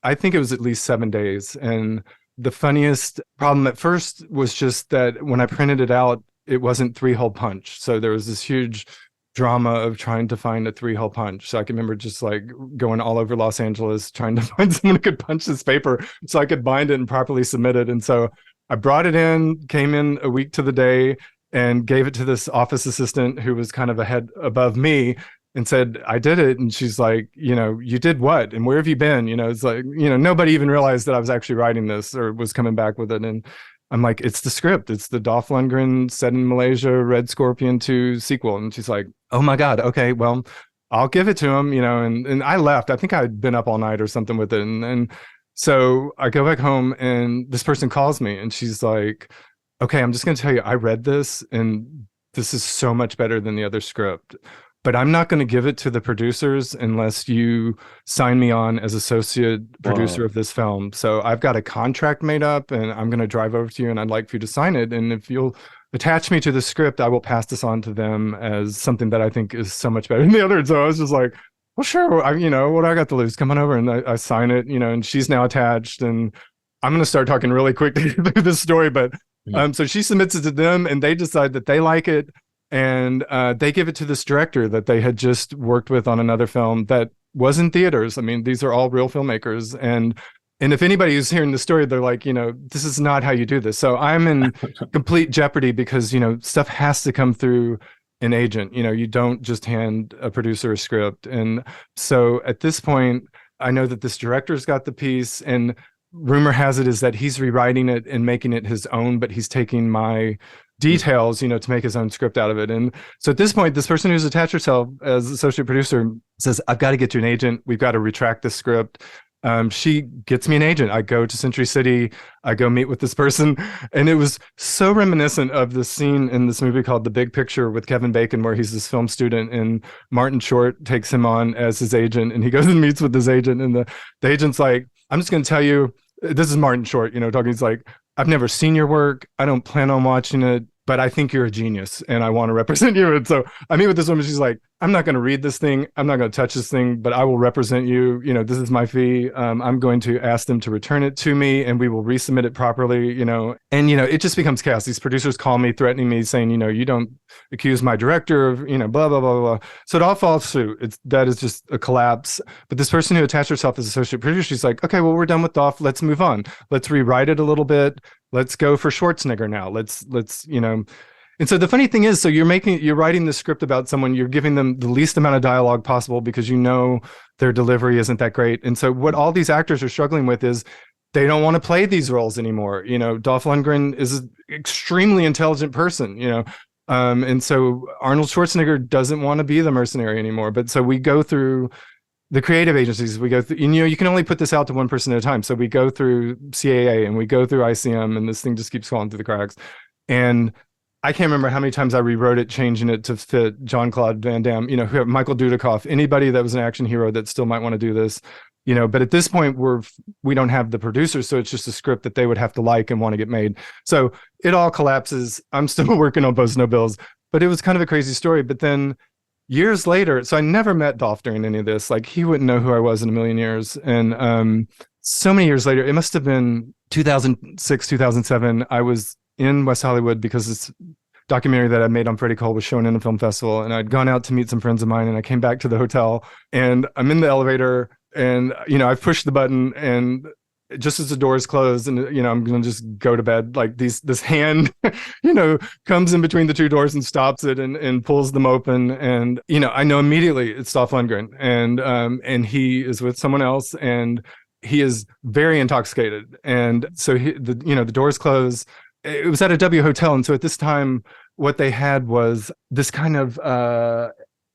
I think it was at least 7 days. And the funniest problem at first was just that when I printed it out, it wasn't 3-hole punch. So there was this huge drama of trying to find a 3-hole punch. So I can remember just like going all over Los Angeles trying to find someone who could punch this paper so I could bind it and properly submit it. And so I brought it in, came in a week to the day, and gave it to this office assistant who was kind of a head above me, and said, I did it. And she's like, you did what? And where have you been? It's like, nobody even realized that I was actually writing this or was coming back with it. And I'm like, it's the script. It's the Dolph Lundgren set in Malaysia, Red Scorpion 2 sequel. And she's like, oh my God, okay, well, I'll give it to him, and I left. I think I'd been up all night or something with it. And so I go back home, and this person calls me, and she's like, okay, I'm just going to tell you, I read this, and this is so much better than the other script. But I'm not going to give it to the producers unless you sign me on as associate producer of this film. So I've got a contract made up, and I'm going to drive over to you, and I'd like for you to sign it. And if you'll attach me to the script, I will pass this on to them as something that I think is so much better than the other. And so I was just like, well, sure. What I got to lose? Come on over. And I sign it, and she's now attached. And I'm going to start talking really quick to get through this story. But so she submits it to them, and they decide that they like it. And they give it to this director that they had just worked with on another film that was in theaters. I mean, these are all real filmmakers. And if anybody who's hearing the story, they're like, this is not how you do this. So I'm in complete jeopardy because, stuff has to come through an agent. You don't just hand a producer a script. And so at this point, I know that this director's got the piece, and rumor has it is that he's rewriting it and making it his own, but he's taking my details, to make his own script out of it. And so at this point, this person who's attached herself as associate producer says, I've got to get you an agent. We've got to retract this script. She gets me an agent. I go to Century City. I go meet with this person. And it was so reminiscent of the scene in this movie called The Big Picture with Kevin Bacon, where he's this film student and Martin Short takes him on as his agent. And he goes and meets with his agent. And the agent's like, I'm just going to tell you, this is Martin Short, talking. He's like, I've never seen your work. I don't plan on watching it, but I think you're a genius and I want to represent you. And so I meet with this woman. She's like, I'm not going to read this thing. I'm not going to touch this thing, but I will represent you. This is my fee. I'm going to ask them to return it to me, and we will resubmit it properly, and, it just becomes chaos. These producers call me, threatening me, saying, you don't accuse my director of, blah, blah, blah, blah. So it all falls through. That is just a collapse. But this person who attached herself as associate producer, she's like, okay, well, we're done with Dolph. Let's move on. Let's rewrite it a little bit. Let's go for Schwarzenegger now. Let's, And so the funny thing is, so you're writing the script about someone, you're giving them the least amount of dialogue possible because you know their delivery isn't that great. And so what all these actors are struggling with is they don't want to play these roles anymore. Dolph Lundgren is an extremely intelligent person, and so Arnold Schwarzenegger doesn't want to be the mercenary anymore. But so we go through the creative agencies, we go through, you can only put this out to one person at a time. So we go through CAA and we go through ICM, and this thing just keeps falling through the cracks. And I can't remember how many times I rewrote it, changing it to fit Jean-Claude Van Damme, Michael Dudikoff, anybody that was an action hero that still might want to do this, but at this point we don't have the producers. So it's just a script that they would have to like and want to get made. So it all collapses. I'm still working on Post No Bills, but it was kind of a crazy story. But then years later, so I never met Dolph during any of this. Like, he wouldn't know who I was in a million years. And so many years later, it must have been 2006, 2007. I was in West Hollywood because this documentary that I made on Freddy Cole was shown in a film festival, and I'd gone out to meet some friends of mine, and I came back to the hotel, and I'm in the elevator, and I've pushed the button, and just as the doors close, and I'm gonna just go to bed, like this hand comes in between the two doors and stops it and pulls them open, and I know immediately it's Dolph Lundgren, and he is with someone else, and he is very intoxicated, and so the doors close. It was at a W hotel, and so at this time what they had was this kind of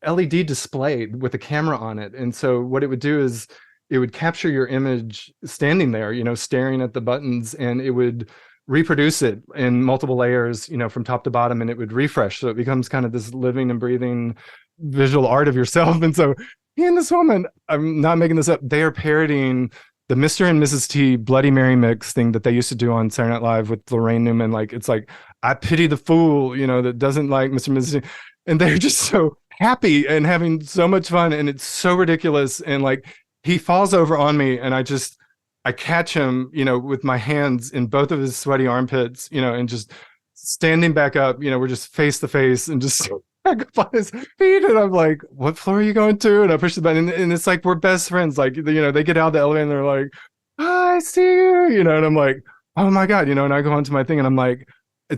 LED display with a camera on it. And so what it would do is it would capture your image standing there, staring at the buttons, and it would reproduce it in multiple layers, from top to bottom, and it would refresh. So it becomes kind of this living and breathing visual art of yourself. And so he and this woman, I'm not making this up, they are parodying the Mr. and Mrs. T Bloody Mary mix thing that they used to do on Saturday Night Live with Lorraine Newman. Like, it's like, I pity the fool, that doesn't like Mr. and Mrs. T. And they're just so happy and having so much fun. And it's so ridiculous. And like, he falls over on me, and I catch him, with my hands in both of his sweaty armpits, and just standing back up, we're just face to face, and just back up on his feet, and I'm like, what floor are you going to? And I push the button, and it's like, we're best friends. Like, they get out of the elevator, and they're like, I see you, and I'm like, oh my God, and I go on to my thing, and I'm like,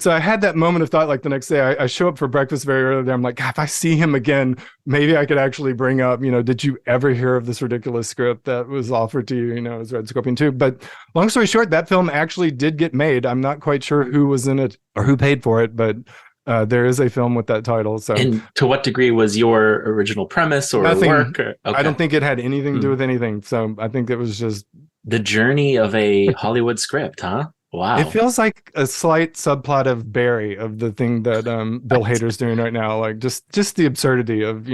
so I had that moment of thought, like the next day, I show up for breakfast very early there. I'm like, God, if I see him again, maybe I could actually bring up, did you ever hear of this ridiculous script that was offered to you, as Red Scorpion 2? But long story short, that film actually did get made. I'm not quite sure who was in it or who paid for it, but there is a film with that title. So, and to what degree was your original premise or nothing, work? Okay. I don't think it had anything to do with anything. So I think it was just the journey of a Hollywood script, huh? Wow. It feels like a slight subplot of Barry, of the thing that Bill Hader's doing right now. Like just the absurdity of,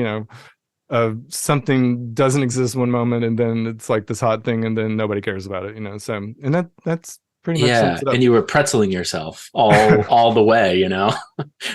of something doesn't exist one moment, and then it's like this hot thing, and then nobody cares about it, So, and that's pretty much it up. And you were pretzeling yourself all the way,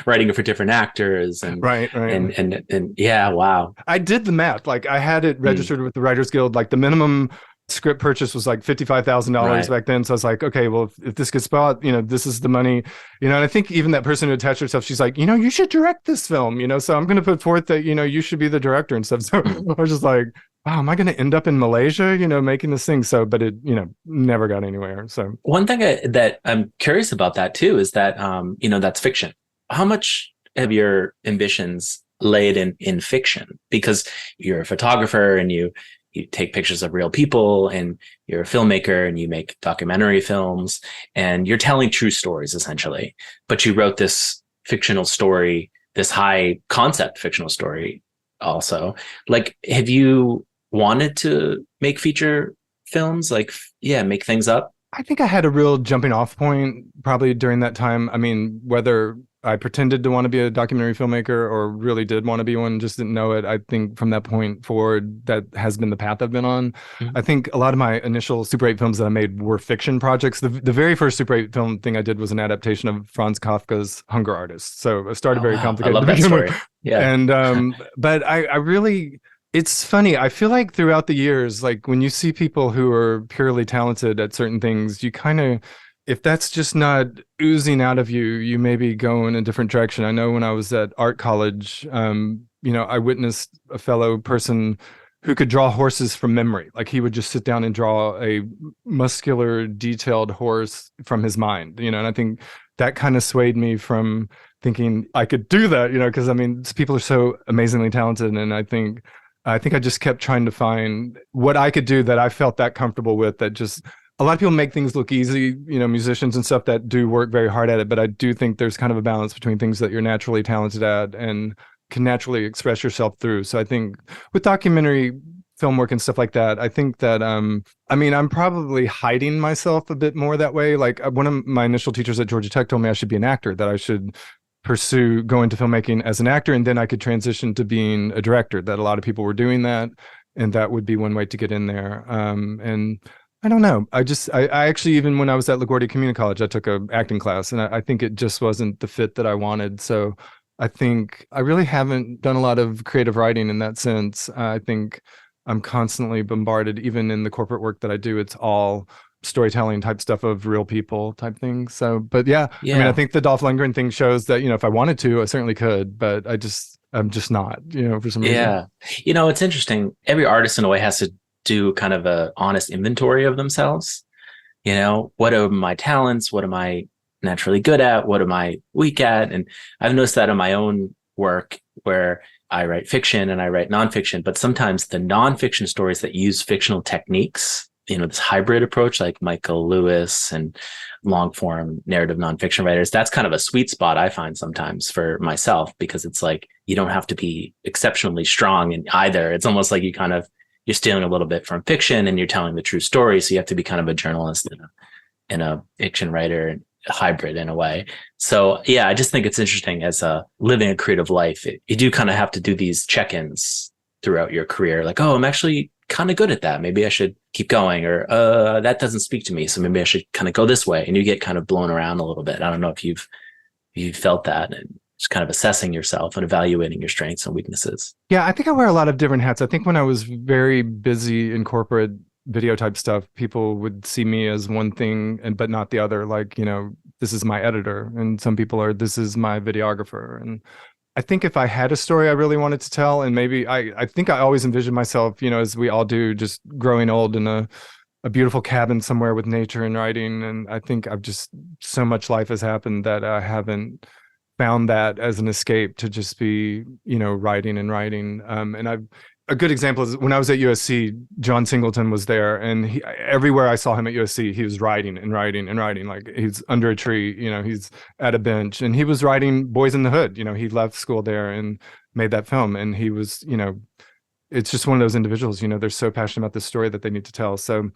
writing it for different actors and right. And yeah, wow. I did the math. Like, I had it registered with the Writers Guild. Like, the minimum script purchase was like $55,000 back then. So I was like, okay, well, if this gets bought, this is the money, and I think even that person who attached herself, she's like, you should direct this film, so I'm going to put forth that, you should be the director and stuff. So I was just like, wow, am I going to end up in Malaysia, making this thing? So, but it, never got anywhere. So one thing that I'm curious about that too, is that, that's fiction. How much have your ambitions laid in fiction? Because you're a photographer and you take pictures of real people, and you're a filmmaker, and you make documentary films, and you're telling true stories essentially. But you wrote this fictional story, this high concept fictional story also. Like, have you wanted to make feature films? Like, make things up? I think I had a real jumping off point probably during that time. I mean, whether I pretended to want to be a documentary filmmaker or really did want to be one, just didn't know it. I think from that point forward, that has been the path I've been on. Mm-hmm. I think a lot of my initial Super 8 films that I made were fiction projects. The very first Super 8 film thing I did was an adaptation of Franz Kafka's Hunger Artist. So it started very complicated. I love that story. Yeah. And, but I really... It's funny. I feel like throughout the years, like when you see people who are purely talented at certain things, you kind of, if that's just not oozing out of you, you maybe go in a different direction. I know when I was at art college, I witnessed a fellow person who could draw horses from memory. Like, he would just sit down and draw a muscular, detailed horse from his mind, and I think that kind of swayed me from thinking I could do that, because I mean, people are so amazingly talented. And I think I just kept trying to find what I could do that I felt that comfortable with, that just a lot of people make things look easy, musicians and stuff that do work very hard at it. But I do think there's kind of a balance between things that you're naturally talented at and can naturally express yourself through. So I think with documentary film work and stuff like that, I think that, I mean, I'm probably hiding myself a bit more that way. Like one of my initial teachers at Georgia Tech told me I should be an actor, that I should pursue going to filmmaking as an actor, and then I could transition to being a director, that a lot of people were doing that. And that would be one way to get in there. And I don't know. I actually, even when I was at LaGuardia Community College, I took an acting class, and I think it just wasn't the fit that I wanted. So I think I really haven't done a lot of creative writing in that sense. I think I'm constantly bombarded, even in the corporate work that I do. It's all storytelling type stuff of real people type things. So, but yeah, I mean, I think the Dolph Lundgren thing shows that, if I wanted to, I certainly could, but I'm just not, for some reason. Yeah. It's interesting. Every artist in a way has to do kind of a honest inventory of themselves. What are my talents? What am I naturally good at? What am I weak at? And I've noticed that in my own work, where I write fiction and I write nonfiction, but sometimes the nonfiction stories that use fictional techniques, this hybrid approach, like Michael Lewis and long form narrative nonfiction writers, that's kind of a sweet spot I find sometimes for myself, because it's like, you don't have to be exceptionally strong in either. It's almost like you're stealing a little bit from fiction and you're telling the true story. So you have to be kind of a journalist and a fiction writer, hybrid in a way. So yeah, I just think it's interesting as living a creative life. You do kind of have to do these check-ins throughout your career. Like, oh, I'm actually kind of good at that. Maybe I should keep going, or that doesn't speak to me. So maybe I should kind of go this way. And you get kind of blown around a little bit. I don't know if you've felt that, and just kind of assessing yourself and evaluating your strengths and weaknesses. Yeah, I think I wear a lot of different hats. I think when I was very busy in corporate video type stuff, people would see me as one thing but not the other. Like, this is my editor, and some people are, this is my videographer. And I think if I had a story I really wanted to tell, and maybe I think I always envisioned myself, as we all do, just growing old in a beautiful cabin somewhere with nature and writing. And I think so much life has happened that I haven't found that as an escape to just be, writing and writing. And a good example is when I was at USC, John Singleton was there, and everywhere I saw him at USC, he was writing and writing and writing. Like, he's under a tree, he's at a bench, and he was writing Boys in the Hood. He left school there and made that film. And he was, it's just one of those individuals, they're so passionate about this story that they need to tell. So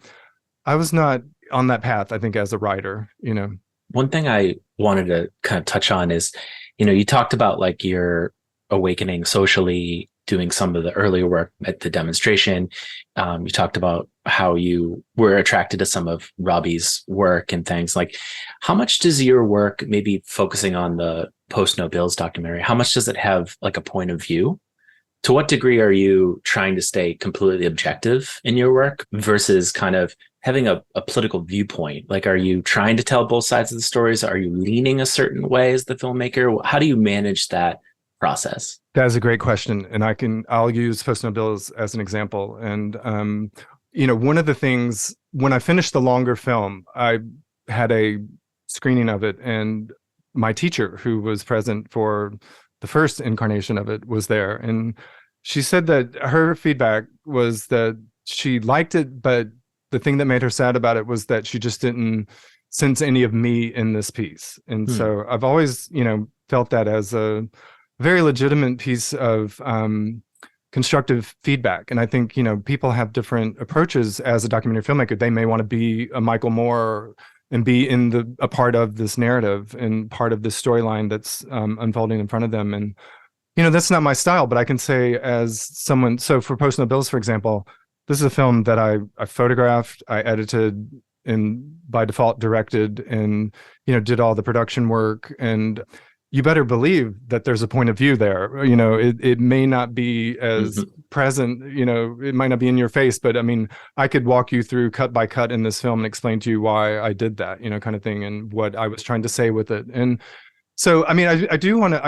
I was not on that path, I think, as a writer. One thing I wanted to kind of touch on is, you talked about like your awakening socially, doing some of the earlier work at the demonstration. You talked about how you were attracted to some of Robbie's work and things. Like, how much does your work, maybe focusing on the Post No Bills documentary, how much does it have like a point of view? To what degree are you trying to stay completely objective in your work versus kind of having a political viewpoint? Like, are you trying to tell both sides of the stories? Are you leaning a certain way as the filmmaker? How do you manage that process? That is a great question. And I'll use Post No Bills as an example. And, one of the things, when I finished the longer film, I had a screening of it, and my teacher, who was present for the first incarnation of it, was there. And she said that her feedback was that she liked it, but the thing that made her sad about it was that she just didn't sense any of me in this piece. And so I've always, felt that as a very legitimate piece of constructive feedback. And I think, people have different approaches as a documentary filmmaker. They may want to be a Michael Moore and be a part of this narrative and part of this storyline that's unfolding in front of them. And, that's not my style, but I can say as someone, so for Post No Bills, for example, this is a film that I photographed, I edited, and by default directed, and, did all the production work. And you better believe that there's a point of view there. It may not be as present, it might not be in your face, but I mean, I could walk you through cut by cut in this film and explain to you why I did that, kind of thing, and what I was trying to say with it. And so, I mean, I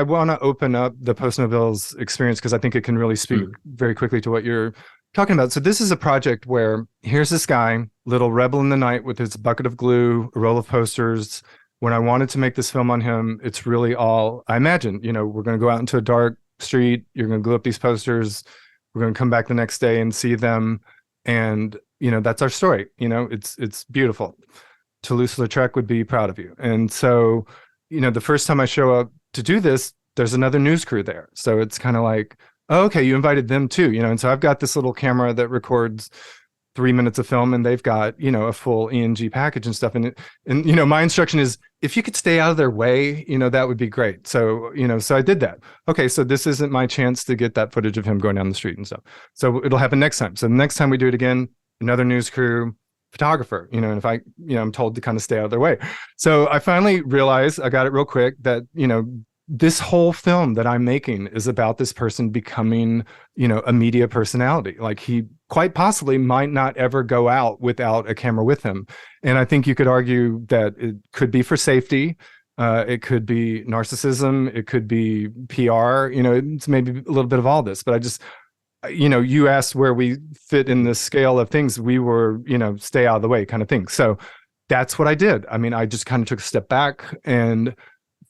want to open up the Post No Bills experience, because I think it can really speak very quickly to what you're talking about. So this is a project where here's this guy, little rebel in the night, with his bucket of glue, a roll of posters, when I wanted to make this film on him, it's really all I imagined. We're going to go out into a dark street. You're going to glue up these posters. We're going to come back the next day and see them. And, that's our story. It's beautiful. Toulouse-Lautrec would be proud of you. And so, the first time I show up to do this, there's another news crew there. So it's kind of like, oh, okay, you invited them too, and so I've got this little camera that records 3 minutes of film, and they've got, a full ENG package and stuff. And my instruction is, if you could stay out of their way, that would be great. So, so I did that. Okay, so this isn't my chance to get that footage of him going down the street and stuff. So it'll happen next time. So the next time we do it again, another news crew, photographer, and if I, I'm told to kind of stay out of their way. So I finally realized, I got it real quick, that, this whole film that I'm making is about this person becoming, a media personality. Like, he quite possibly might not ever go out without a camera with him. And I think you could argue that it could be for safety. It could be narcissism. It could be PR. It's maybe a little bit of all this. But I just, you asked where we fit in the scale of things. We were, stay out of the way kind of thing. So that's what I did. I mean, I just kind of took a step back and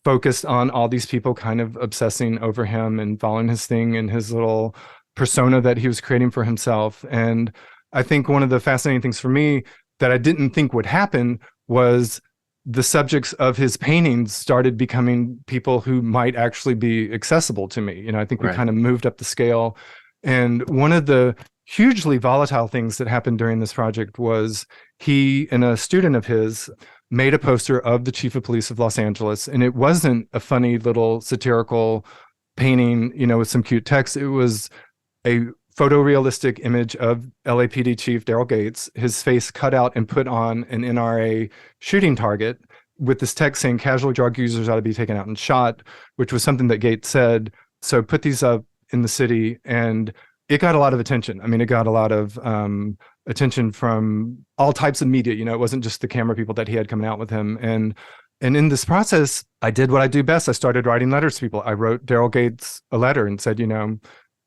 focused on all these people kind of obsessing over him and following his thing and his little persona that he was creating for himself. And I think one of the fascinating things for me that I didn't think would happen was the subjects of his paintings started becoming people who might actually be accessible to me. I think we kind of moved up the scale. And one of the hugely volatile things that happened during this project was he and a student of his made a poster of the chief of police of Los Angeles. And it wasn't a funny little satirical painting, with some cute text. It was a photorealistic image of LAPD chief Daryl Gates, his face cut out and put on an NRA shooting target with this text saying casual drug users ought to be taken out and shot, which was something that Gates said. So put these up in the city, and it got a lot of attention. I mean, it got a lot of attention from all types of media. It wasn't just the camera people that he had coming out with him. And in this process, I did what I do best. I started writing letters to people. I wrote Daryl Gates a letter and said,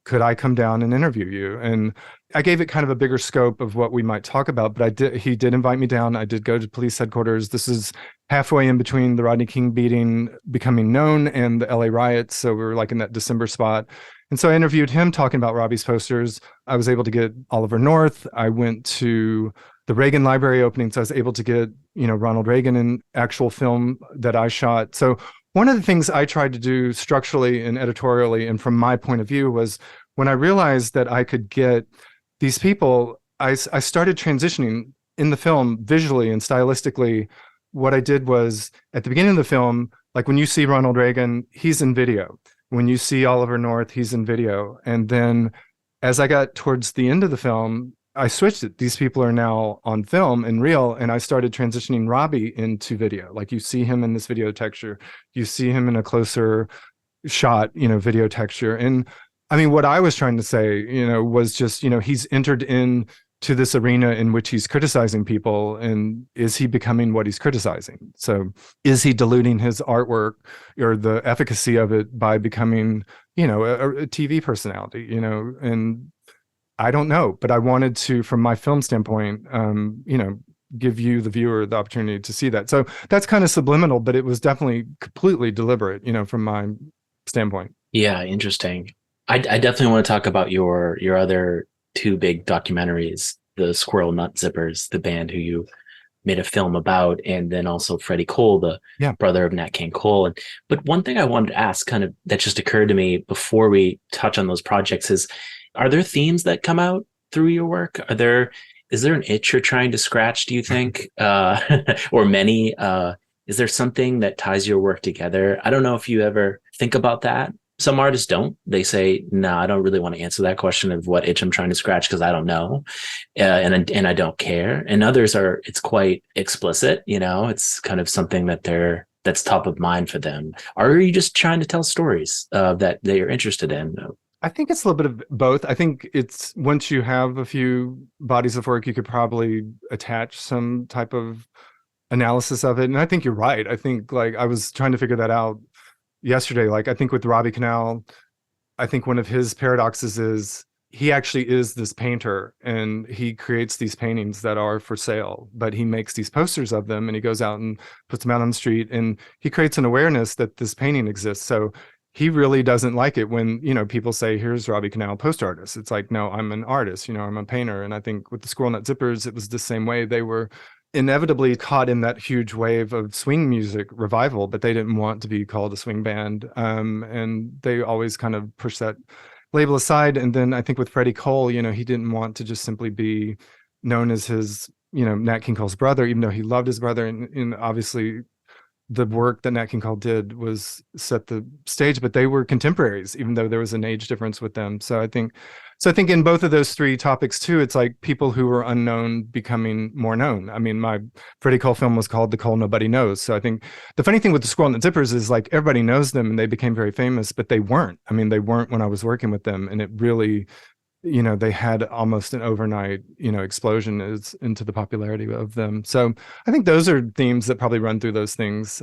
could I come down and interview you? And I gave it kind of a bigger scope of what we might talk about, but he did invite me down. I did go to police headquarters. This is halfway in between the Rodney King beating becoming known and the LA riots. So we were like in that December spot. And so I interviewed him talking about Robbie's posters. I was able to get Oliver North. I went to the Reagan Library opening, so I was able to get, Ronald Reagan in actual film that I shot. So one of the things I tried to do structurally and editorially, and from my point of view, was when I realized that I could get these people, I started transitioning in the film visually and stylistically. What I did was, at the beginning of the film, like when you see Ronald Reagan, he's in video. When you see Oliver North, he's in video. And then as I got towards the end of the film, I switched it. These people are now on film and real. And I started transitioning Robbie into video. Like, you see him in this video texture. You see him in a closer shot, video texture. And I mean, what I was trying to say, was just, he's entered in to this arena in which he's criticizing people, and is he becoming what he's criticizing? So is he diluting his artwork or the efficacy of it by becoming, a TV personality, and I don't know, but I wanted to, from my film standpoint, give you, the viewer, the opportunity to see that. So that's kind of subliminal, but it was definitely completely deliberate, from my standpoint. Yeah, interesting. I definitely want to talk about your other two big documentaries, the Squirrel Nut Zippers, the band who you made a film about, and then also Freddy Cole, the brother of Nat King Cole. But one thing I wanted to ask, kind of, that just occurred to me before we touch on those projects is, are there themes that come out through your work? Is there an itch you're trying to scratch, do you think? Or many? Is there something that ties your work together? I don't know if you ever think about that. Some artists don't. They say, no, I don't really want to answer that question of what itch I'm trying to scratch, because I don't know. And I don't care. And others it's quite explicit, it's kind of something that's top of mind for them. Or are you just trying to tell stories that you're interested in? I think it's a little bit of both. I think it's, once you have a few bodies of work, you could probably attach some type of analysis of it. And I think you're right. I think, like, I was trying to figure that out yesterday. Like, I think with Robbie Conal, I think one of his paradoxes is he actually is this painter, and he creates these paintings that are for sale, but he makes these posters of them, and he goes out and puts them out on the street, and he creates an awareness that this painting exists. So he really doesn't like it when, people say, here's Robbie Conal, poster artist. It's like, no, I'm an artist, I'm a painter. And I think with the Squirrel Nut Zippers, it was the same way. They were inevitably caught in that huge wave of swing music revival, but they didn't want to be called a swing band. And they always kind of pushed that label aside. And then I think with Freddy Cole, he didn't want to just simply be known as his, Nat King Cole's brother, even though he loved his brother. And obviously the work that Nat King Cole did was set the stage, but they were contemporaries, even though there was an age difference with them. So I think in both of those three topics too, it's like people who were unknown becoming more known. I mean, my Freddy Cole film was called The Cole Nobody Knows. So I think the funny thing with the Squirrel Nut Zippers is like everybody knows them and they became very famous, but they weren't. I mean, they weren't when I was working with them, and it really, they had almost an overnight, explosion into the popularity of them. So I think those are themes that probably run through those things.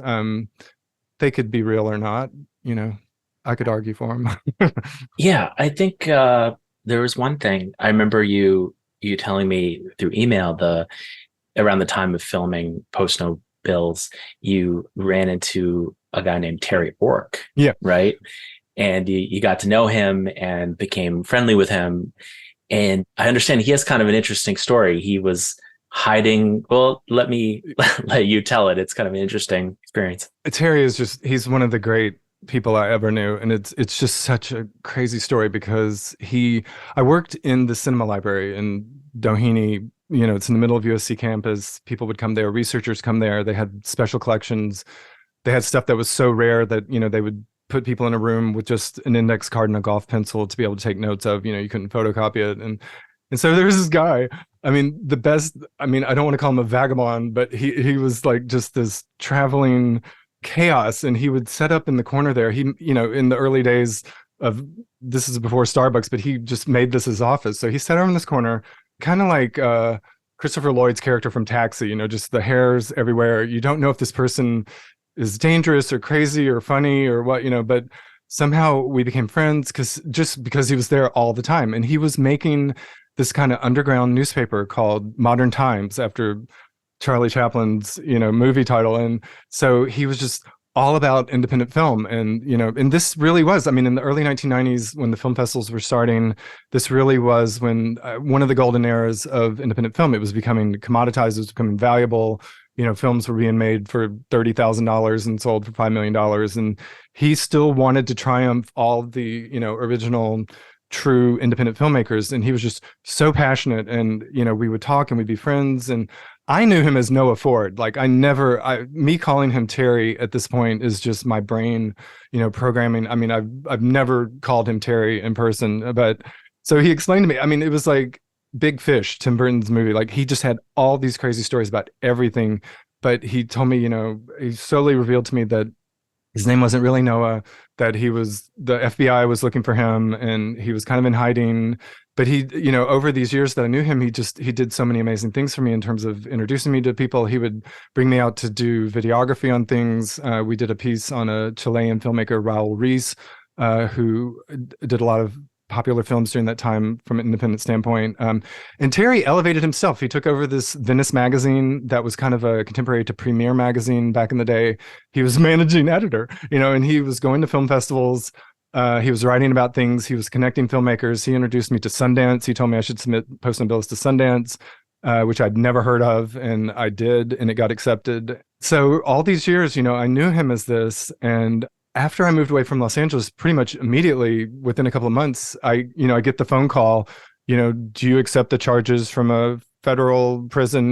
They could be real or not, I could argue for them. Yeah, I think there was one thing I remember you telling me through email, around the time of filming Post No Bills, you ran into a guy named Terry Ork. Yeah. Right. And you got to know him and became friendly with him. And I understand he has kind of an interesting story. He was hiding. Well, let me let you tell it. It's kind of an interesting experience. Terry is he's one of the great people I ever knew. And it's just such a crazy story because I worked in the cinema library in Doheny. It's in the middle of USC campus. People would come there, researchers come there. They had special collections. They had stuff that was so rare that, they would put people in a room with just an index card and a golf pencil to be able to take notes of. You couldn't photocopy it. And so there was this guy, I mean, the best, I mean, I don't want to call him a vagabond, but he was like just this traveling chaos. And he would set up in the corner there. He, in the early days of, this is before Starbucks, but he just made this his office. So he set up in this corner, kind of like Christopher Lloyd's character from Taxi, just the hairs everywhere. You don't know if this person is dangerous or crazy or funny or what, but somehow we became friends because he was there all the time. And he was making this kind of underground newspaper called Modern Times after Charlie Chaplin's, movie title. And so he was just all about independent film. And, and this really was, I mean, in the early 1990s, when the film festivals were starting, this really was when one of the golden eras of independent film. It was becoming commoditized, it was becoming valuable. Films were being made for $30,000 and sold for $5 million. And he still wanted to triumph all the, original true independent filmmakers. And he was just so passionate. And, we would talk and we'd be friends. And I knew him as Noah Ford. Like me calling him Terry at this point is just my brain, programming. I mean, I've never called him Terry in person, but so he explained to me, I mean, it was like Big Fish, Tim Burton's movie. Like he just had all these crazy stories about everything. But he told me, he slowly revealed to me that his name wasn't really Noah, that the FBI was looking for him and he was kind of in hiding. But he, over these years that I knew him, he did so many amazing things for me in terms of introducing me to people. He would bring me out to do videography on things. We did a piece on a Chilean filmmaker, Raul Ruiz, who did a lot of popular films during that time from an independent standpoint. And Terry elevated himself. He took over this Venice magazine that was kind of a contemporary to Premiere magazine back in the day. He was managing editor, and he was going to film festivals. He was writing about things. He was connecting filmmakers. He introduced me to Sundance. He told me I should submit Post No Bills to Sundance, which I'd never heard of. And I did, and it got accepted. So all these years, I knew him as this. And after I moved away from Los Angeles, pretty much immediately within a couple of months, I get the phone call, do you accept the charges from a federal prison,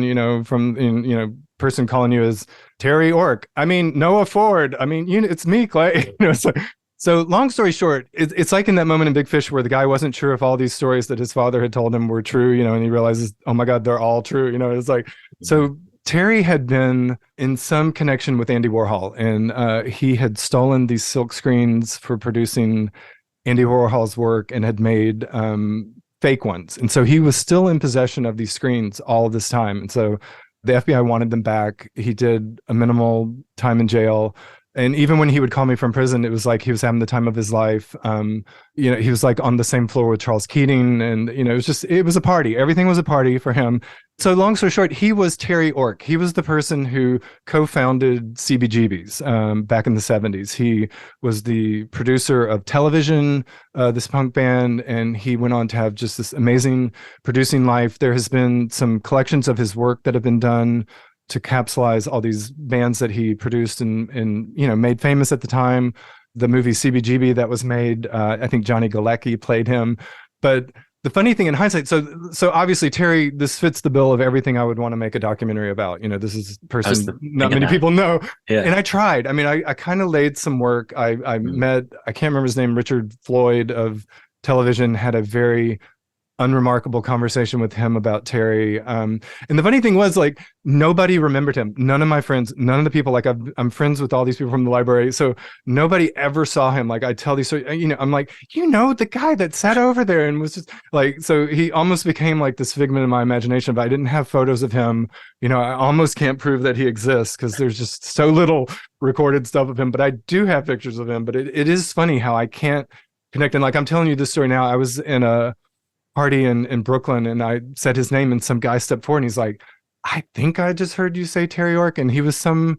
person calling you as Terry Ork? I mean, Noah Ford. I mean, it's me, Clay. It's like, so long story short, it's like in that moment in Big Fish where the guy wasn't sure if all these stories that his father had told him were true, and he realizes, oh my God, they're all true. It's like, so Terry had been in some connection with Andy Warhol, and he had stolen these silk screens for producing Andy Warhol's work and had made fake ones. And so he was still in possession of these screens all this time. And so the FBI wanted them back. He did a minimal time in jail. And even when he would call me from prison, it was like he was having the time of his life. He was like on the same floor with Charles Keating, and it was a party. Everything was a party for him. So long story short, he was Terry Ork. He was the person who co-founded CBGB's back in the 70s. He was the producer of Television, this punk band, and he went on to have just this amazing producing life. There has been some collections of his work that have been done to capsulize all these bands that he produced and made famous at the time. The movie CBGB that was made, I think Johnny Galecki played him. But the funny thing in hindsight, so obviously Terry, this fits the bill of everything I would want to make a documentary about. This is a person not many people know. Yeah. And I tried. I mean, I kind of laid some work. I met, I can't remember his name, Richard Floyd of Television, had a very unremarkable conversation with him about Terry. And the funny thing was, like, nobody remembered him. None of my friends, none of the people, like I'm friends with all these people from the library. So nobody ever saw him. Like I tell these stories, I'm like, the guy that sat over there and was just like, so he almost became like this figment of my imagination, but I didn't have photos of him. I almost can't prove that he exists because there's just so little recorded stuff of him, but I do have pictures of him. But it is funny how I can't connect. And like, I'm telling you this story now, I was in a party in Brooklyn and I said his name and some guy stepped forward and he's like, I think I just heard you say Terry Ork. And he was some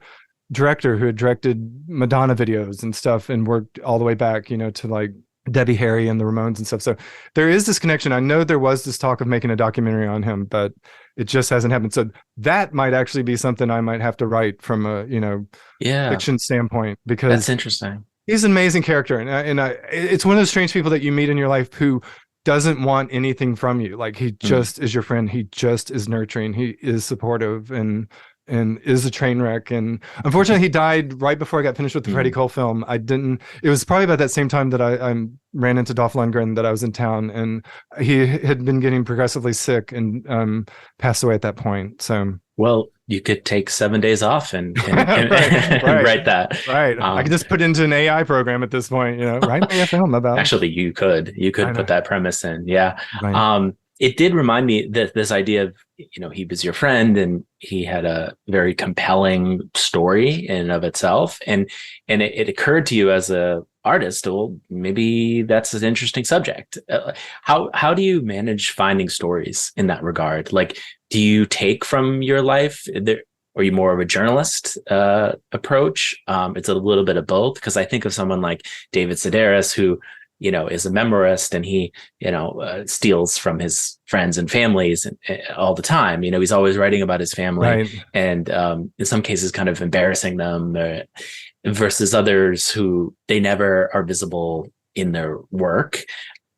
director who had directed Madonna videos and stuff and worked all the way back, to like Debbie Harry and the Ramones and stuff. So there is this connection. I know there was this talk of making a documentary on him, but it just hasn't happened. So that might actually be something I might have to write from a, fiction standpoint, because that's interesting. He's an amazing character. And it's one of those strange people that you meet in your life who doesn't want anything from you. Like he just is your friend. He just is nurturing. He is supportive and is a train wreck. And unfortunately he died right before I got finished with the Freddy Cole film. It was probably about that same time that I ran into Dolph Lundgren, that I was in town, and he had been getting progressively sick and passed away at that point. So, well, you could take 7 days off and write that. Right. I could just put into an AI program at this point, write me a film about. Actually, you could put that premise in. Yeah. Right. It did remind me that this idea of, he was your friend and he had a very compelling story in and of itself. And it occurred to you as a artist, well, maybe that's an interesting subject. How do you manage finding stories in that regard? Like, do you take from your life? Are you more of a journalist approach? It's a little bit of both, because I think of someone like David Sedaris, who is a memoirist, and he steals from his friends and families all the time. He's always writing about his family, right. And in some cases kind of embarrassing them, versus others who they never are visible in their work.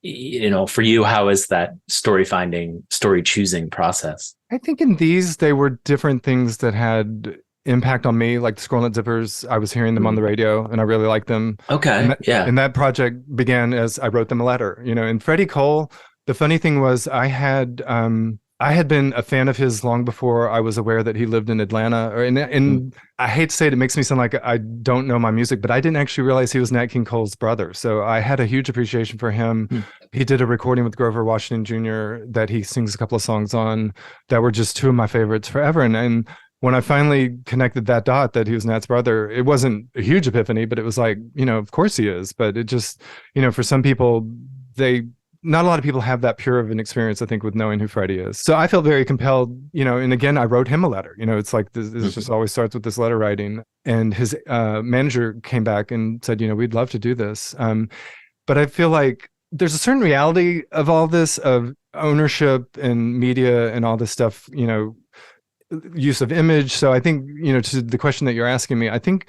For you, how is that story finding, story choosing process? I think in these, they were different things that had impact on me, like the Squirrel Nut Zippers. I was hearing them on the radio and I really liked them. Okay. And that project began as I wrote them a letter, and Freddy Cole, the funny thing was I had been a fan of his long before I was aware that he lived in Atlanta. And I hate to say it makes me sound like I don't know my music, but I didn't actually realize he was Nat King Cole's brother. So I had a huge appreciation for him. He did a recording with Grover Washington Jr. that he sings a couple of songs on that were just two of my favorites forever. And when I finally connected that dot that he was Nat's brother, it wasn't a huge epiphany, but it was like, of course he is. But it just, for some people, not a lot of people have that pure of an experience, I think, with knowing who Freddie is. So I felt very compelled, and again, I wrote him a letter. It's like this just always starts with this letter writing. And his manager came back and said, we'd love to do this. But I feel like there's a certain reality of all this, of ownership and media and all this stuff, use of image. So I think, to the question that you're asking me, I think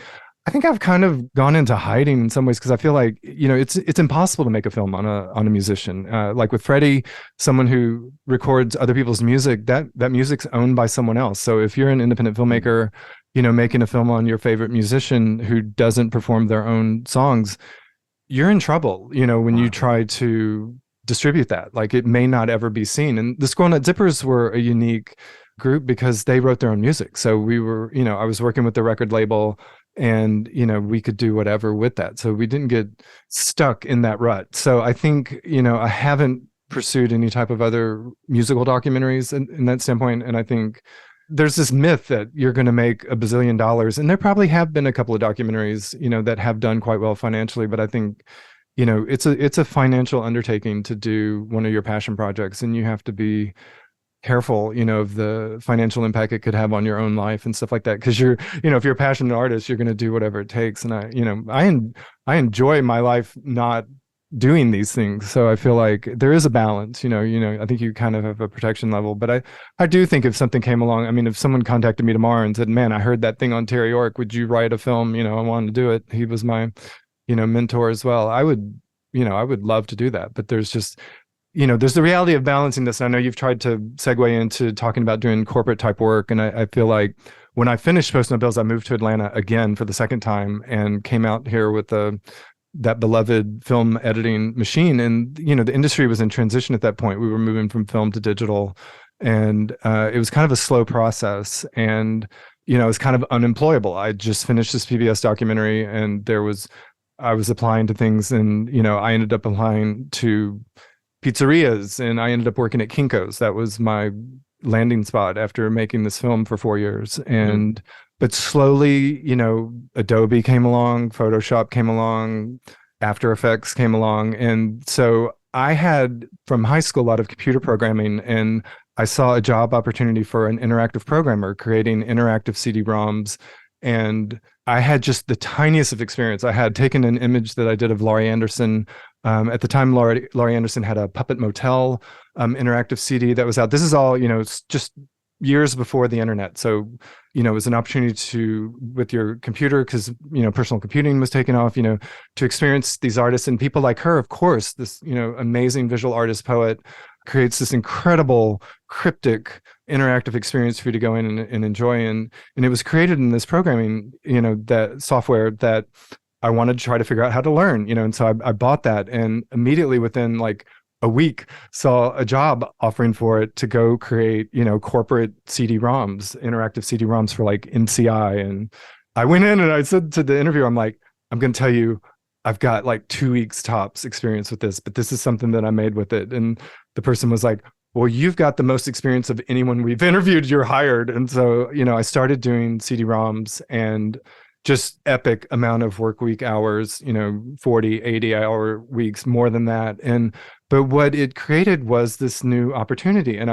I've kind of gone into hiding in some ways, because I feel like, it's impossible to make a film on a musician. Like with Freddie, someone who records other people's music, that music's owned by someone else. So if you're an independent filmmaker, making a film on your favorite musician who doesn't perform their own songs, you're in trouble, when you try to distribute that. Like, it may not ever be seen. And the Squirrel Nut Zippers were a unique group because they wrote their own music. So we were, I was working with the record label, and we could do whatever with that. So we didn't get stuck in that rut. So I think, I haven't pursued any type of other musical documentaries in that standpoint. And I think there's this myth that you're going to make $1 billion, and there probably have been a couple of documentaries, that have done quite well financially, but I think, it's a financial undertaking to do one of your passion projects, and you have to be careful, of the financial impact it could have on your own life and stuff like that. Because if you're a passionate artist, you're going to do whatever it takes. And I enjoy my life not doing these things. So I feel like there is a balance, I think you kind of have a protection level, but I do think if something came along, I mean, if someone contacted me tomorrow and said, man, I heard that thing on Terry York, would you write a film? I wanted to do it. He was my, mentor as well. I would love to do that, but there's just, there's the reality of balancing this. I know you've tried to segue into talking about doing corporate type work. And I feel like when I finished Post No Bills, I moved to Atlanta again for the second time and came out here with that beloved film editing machine. And, the industry was in transition at that point. We were moving from film to digital, and it was kind of a slow process. And, it was kind of unemployable. I just finished this PBS documentary, and I was applying to things, and, I ended up applying to pizzerias, and I ended up working at Kinko's. That was my landing spot after making this film for 4 years. And but slowly, Adobe came along, Photoshop came along, After Effects came along, and so I had from high school a lot of computer programming, and I saw a job opportunity for an interactive programmer creating interactive CD-ROMs. And I had just the tiniest of experience. I had taken an image that I did of Laurie Anderson. At the time, Laurie Anderson had a Puppet Motel interactive CD that was out. This is all, it's just years before the internet. So, it was an opportunity to, with your computer, because, personal computing was taking off, to experience these artists and people like her, of course, this, amazing visual artist, poet, creates this incredible cryptic interactive experience for you to go in and enjoy. And it was created in this programming, that software that I wanted to try to figure out how to learn, and so I bought that, and immediately within like a week saw a job offering for it to go create, corporate CD-ROMs, interactive CD-ROMs for like MCI. And I went in and I said to the interviewer, I'm like, I'm going to tell you, I've got like 2 weeks tops experience with this, but this is something that I made with it. And the person was like, well, you've got the most experience of anyone we've interviewed, you're hired. And so, I started doing CD-ROMs, and just epic amount of work week hours, 40, 80-hour weeks, more than that. But what it created was this new opportunity. And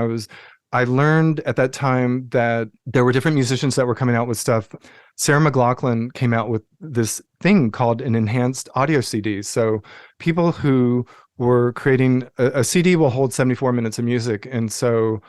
I learned at that time that there were different musicians that were coming out with stuff. Sarah McLachlan came out with this thing called an enhanced audio CD. So people who were creating a CD will hold 74 minutes of music. And so,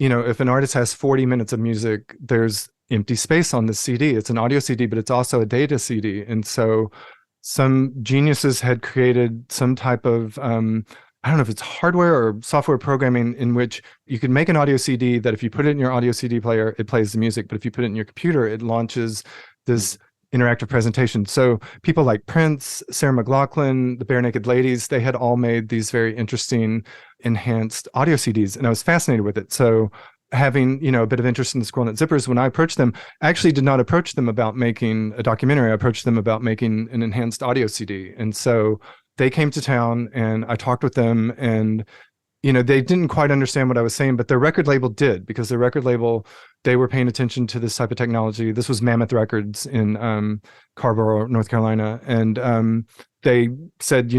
if an artist has 40 minutes of music, there's empty space on the CD. It's an audio CD, but it's also a data CD. And so some geniuses had created some type of, I don't know if it's hardware or software programming, in which you could make an audio CD that if you put it in your audio CD player, it plays the music. But if you put it in your computer, it launches this interactive presentation. So people like Prince, Sarah McLachlan, the Bare Naked Ladies, they had all made these very interesting enhanced audio CDs. And I was fascinated with it. So having, a bit of interest in the Squirrel Nut Zippers, when I approached them, I actually did not approach them about making a documentary. I approached them about making an enhanced audio CD. And so they came to town and I talked with them, and, they didn't quite understand what I was saying, but their record label did, because their record label, they were paying attention to this type of technology. This was Mammoth Records in Carborough, North Carolina. And they said,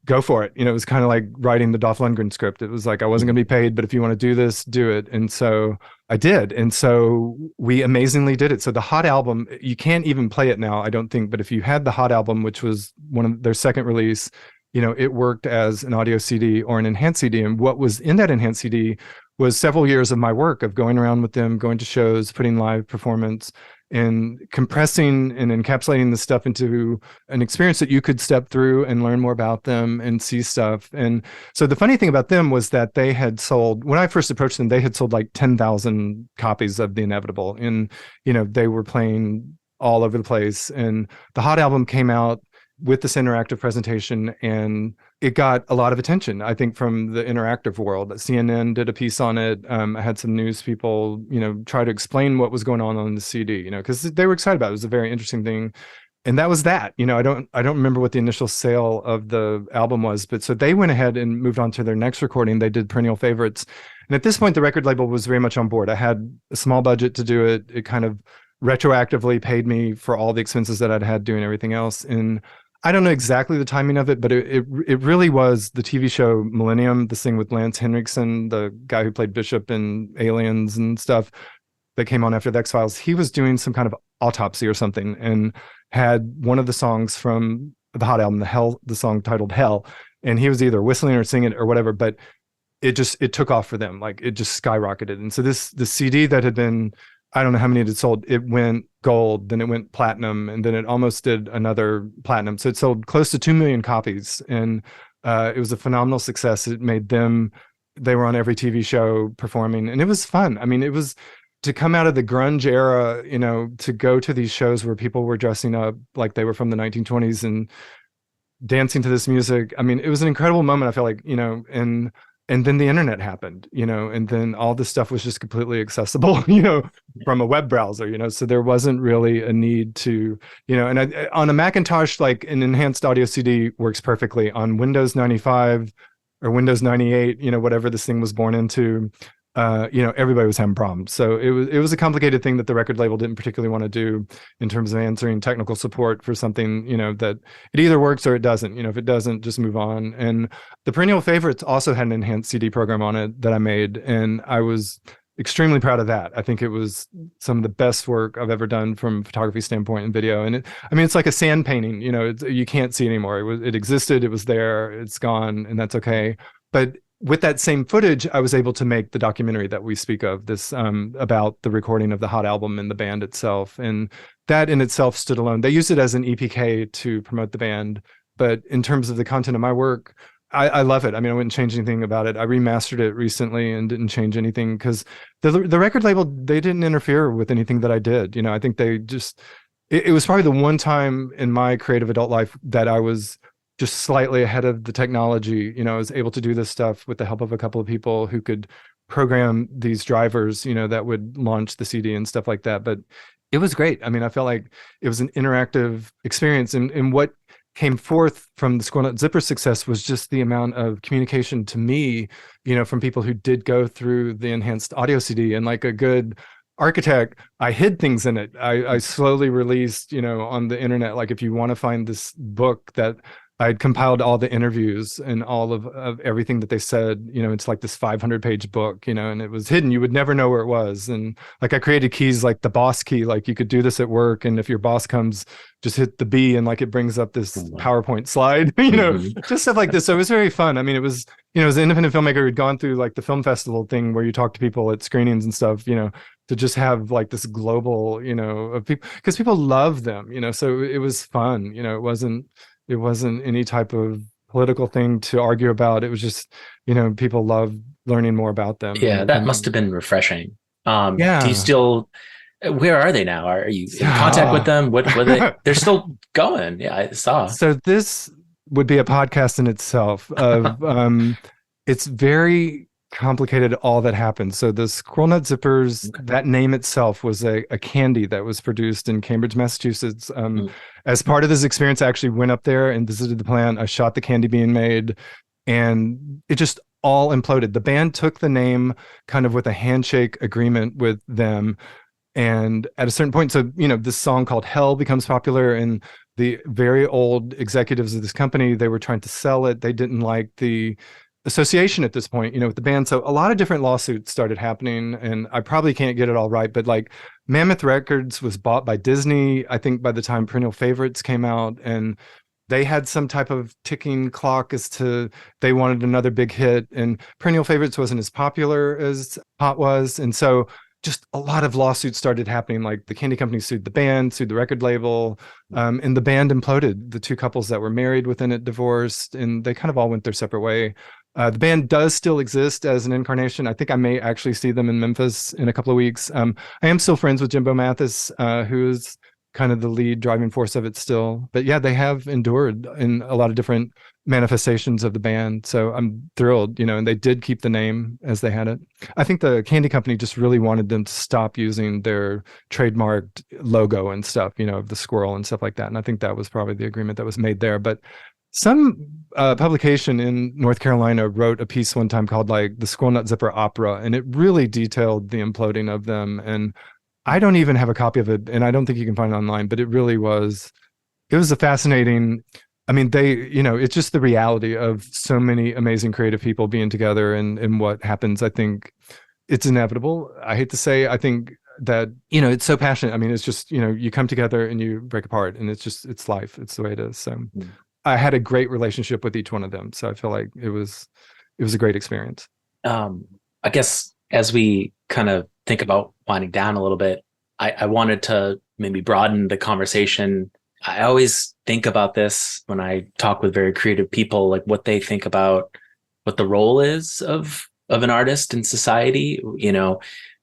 go for it. It was kind of like writing the Dolph Lundgren script. It was like, I wasn't going to be paid, but if you want to do this, do it. And so I did. And so we amazingly did it. So the Hot album, you can't even play it now, I don't think. But if you had the Hot album, which was one of their second release, it worked as an audio CD or an enhanced CD. And what was in that enhanced CD was several years of my work of going around with them, going to shows, putting live performance, and compressing and encapsulating the stuff into an experience that you could step through and learn more about them and see stuff. And so the funny thing about them was that they had sold, when I first approached them, they had sold like 10,000 copies of The Inevitable. And, they were playing all over the place. And the Hot album came out with this interactive presentation, and it got a lot of attention, I think, from the interactive world. CNN did a piece on it. I had some news people, try to explain what was going on the CD, because they were excited about it. It was a very interesting thing. and that was that. I don't remember what the initial sale of the album was, but so they went ahead and moved on to their next recording. They did Perennial Favorites. And at this point, the record label was very much on board. I had a small budget to do it. It kind of retroactively paid me for all the expenses that I'd had doing everything else. And I don't know exactly the timing of it, but it really was the TV show Millennium, this thing with Lance Henriksen, the guy who played Bishop in Aliens and stuff, that came on after the X-Files. He was doing some kind of autopsy or something and had one of the songs from the Hot album, the song titled Hell, and he was either whistling or singing or whatever, but it took off for them. Like, it just skyrocketed. And so the CD that had been, I don't know how many it had sold, it went gold, then it went platinum, and then it almost did another platinum. So it sold close to 2 million copies, and it was a phenomenal success. It made them, they were on every TV show performing, and it was fun. I mean, it was to come out of the grunge era, to go to these shows where people were dressing up like they were from the 1920s and dancing to this music. I mean, it was an incredible moment. I feel like, and then the internet happened, and then all this stuff was just completely accessible, from a web browser, so there wasn't really a need to, and on a Macintosh, like an enhanced audio CD works perfectly. On Windows 95 or Windows 98, whatever this thing was born into, everybody was having problems. So it was a complicated thing that the record label didn't particularly want to do in terms of answering technical support for something, that it either works or it doesn't. If it doesn't, just move on. And the Perennial Favorites also had an enhanced CD program on it that I made, and I was extremely proud of that. I think it was some of the best work I've ever done from a photography standpoint and video. And it's like a sand painting. You can't see anymore. It existed, it was there, it's gone, and that's okay. But with that same footage, I was able to make the documentary that we speak of, this about the recording of the Hot album and the band itself. And that in itself stood alone. They used it as an EPK to promote the band. But in terms of the content of my work, I love it. I mean, I wouldn't change anything about it. I remastered it recently and didn't change anything because the record label, they didn't interfere with anything that I did. I think they just, it was probably the one time in my creative adult life that I was just slightly ahead of the technology. I was able to do this stuff with the help of a couple of people who could program these drivers, that would launch the CD and stuff like that. But it was great. I mean, I felt like it was an interactive experience. And what came forth from the Squirrel Nut Zippers success was just the amount of communication to me, from people who did go through the enhanced audio CD. And like a good architect, I hid things in it. I slowly released, on the internet, like if you want to find this book that I'd compiled all the interviews and all of everything that they said, it's like this 500-page book, and it was hidden. You would never know where it was. And like I created keys like the boss key, like you could do this at work. And if your boss comes, just hit the B and like it brings up this PowerPoint slide, just stuff like this. So it was very fun. I mean, it was, as an independent filmmaker who'd gone through like the film festival thing where you talk to people at screenings and stuff, to just have like this global, of people, because people love them, so it was fun. It wasn't any type of political thing to argue about. It was just, people love learning more about them. Yeah, that must have been refreshing. Yeah. Do you still, where are they now? Are you in contact with them? What they're still going. Yeah, I saw. So this would be a podcast in itself of, it's very complicated, all that happened. So the Squirrel Nut Zippers, that name itself was a candy that was produced in Cambridge, Massachusetts. As part of this experience, I actually went up there and visited the plant. I shot the candy being made, and it just all imploded. The band took the name kind of with a handshake agreement with them. And at a certain point, so, this song called Hell becomes popular, and the very old executives of this company, they were trying to sell it. They didn't like the association at this point, with the band. So a lot of different lawsuits started happening, and I probably can't get it all right, but like Mammoth Records was bought by Disney, I think, by the time Perennial Favorites came out, and they had some type of ticking clock as to they wanted another big hit, and Perennial Favorites wasn't as popular as Hot was. And so just a lot of lawsuits started happening. Like the candy company sued the band, sued the record label, and the band imploded. The two couples that were married within it divorced, and they kind of all went their separate way. The band does still exist as an incarnation. I think I may actually see them in Memphis in a couple of weeks. I am still friends with Jimbo Mathis, who is kind of the lead driving force of it still. But yeah, they have endured in a lot of different manifestations of the band. So I'm thrilled, and they did keep the name as they had it. I think the candy company just really wanted them to stop using their trademarked logo and stuff, the squirrel and stuff like that. And I think that was probably the agreement that was made there. But some publication in North Carolina wrote a piece one time called like the Squirrel Nut Zipper Opera, and it really detailed the imploding of them. And I don't even have a copy of it, and I don't think you can find it online, but it was a fascinating. I mean, it's just the reality of so many amazing creative people being together and what happens. I think it's inevitable. I hate to say, I think that, it's so passionate. I mean, it's just, you come together and you break apart, and it's life. It's the way it is. So I had a great relationship with each one of them. So I feel like it was a great experience. I guess as we kind of think about winding down a little bit, I wanted to maybe broaden the conversation. I always think about this when I talk with very creative people, like what they think about what the role is of an artist in society.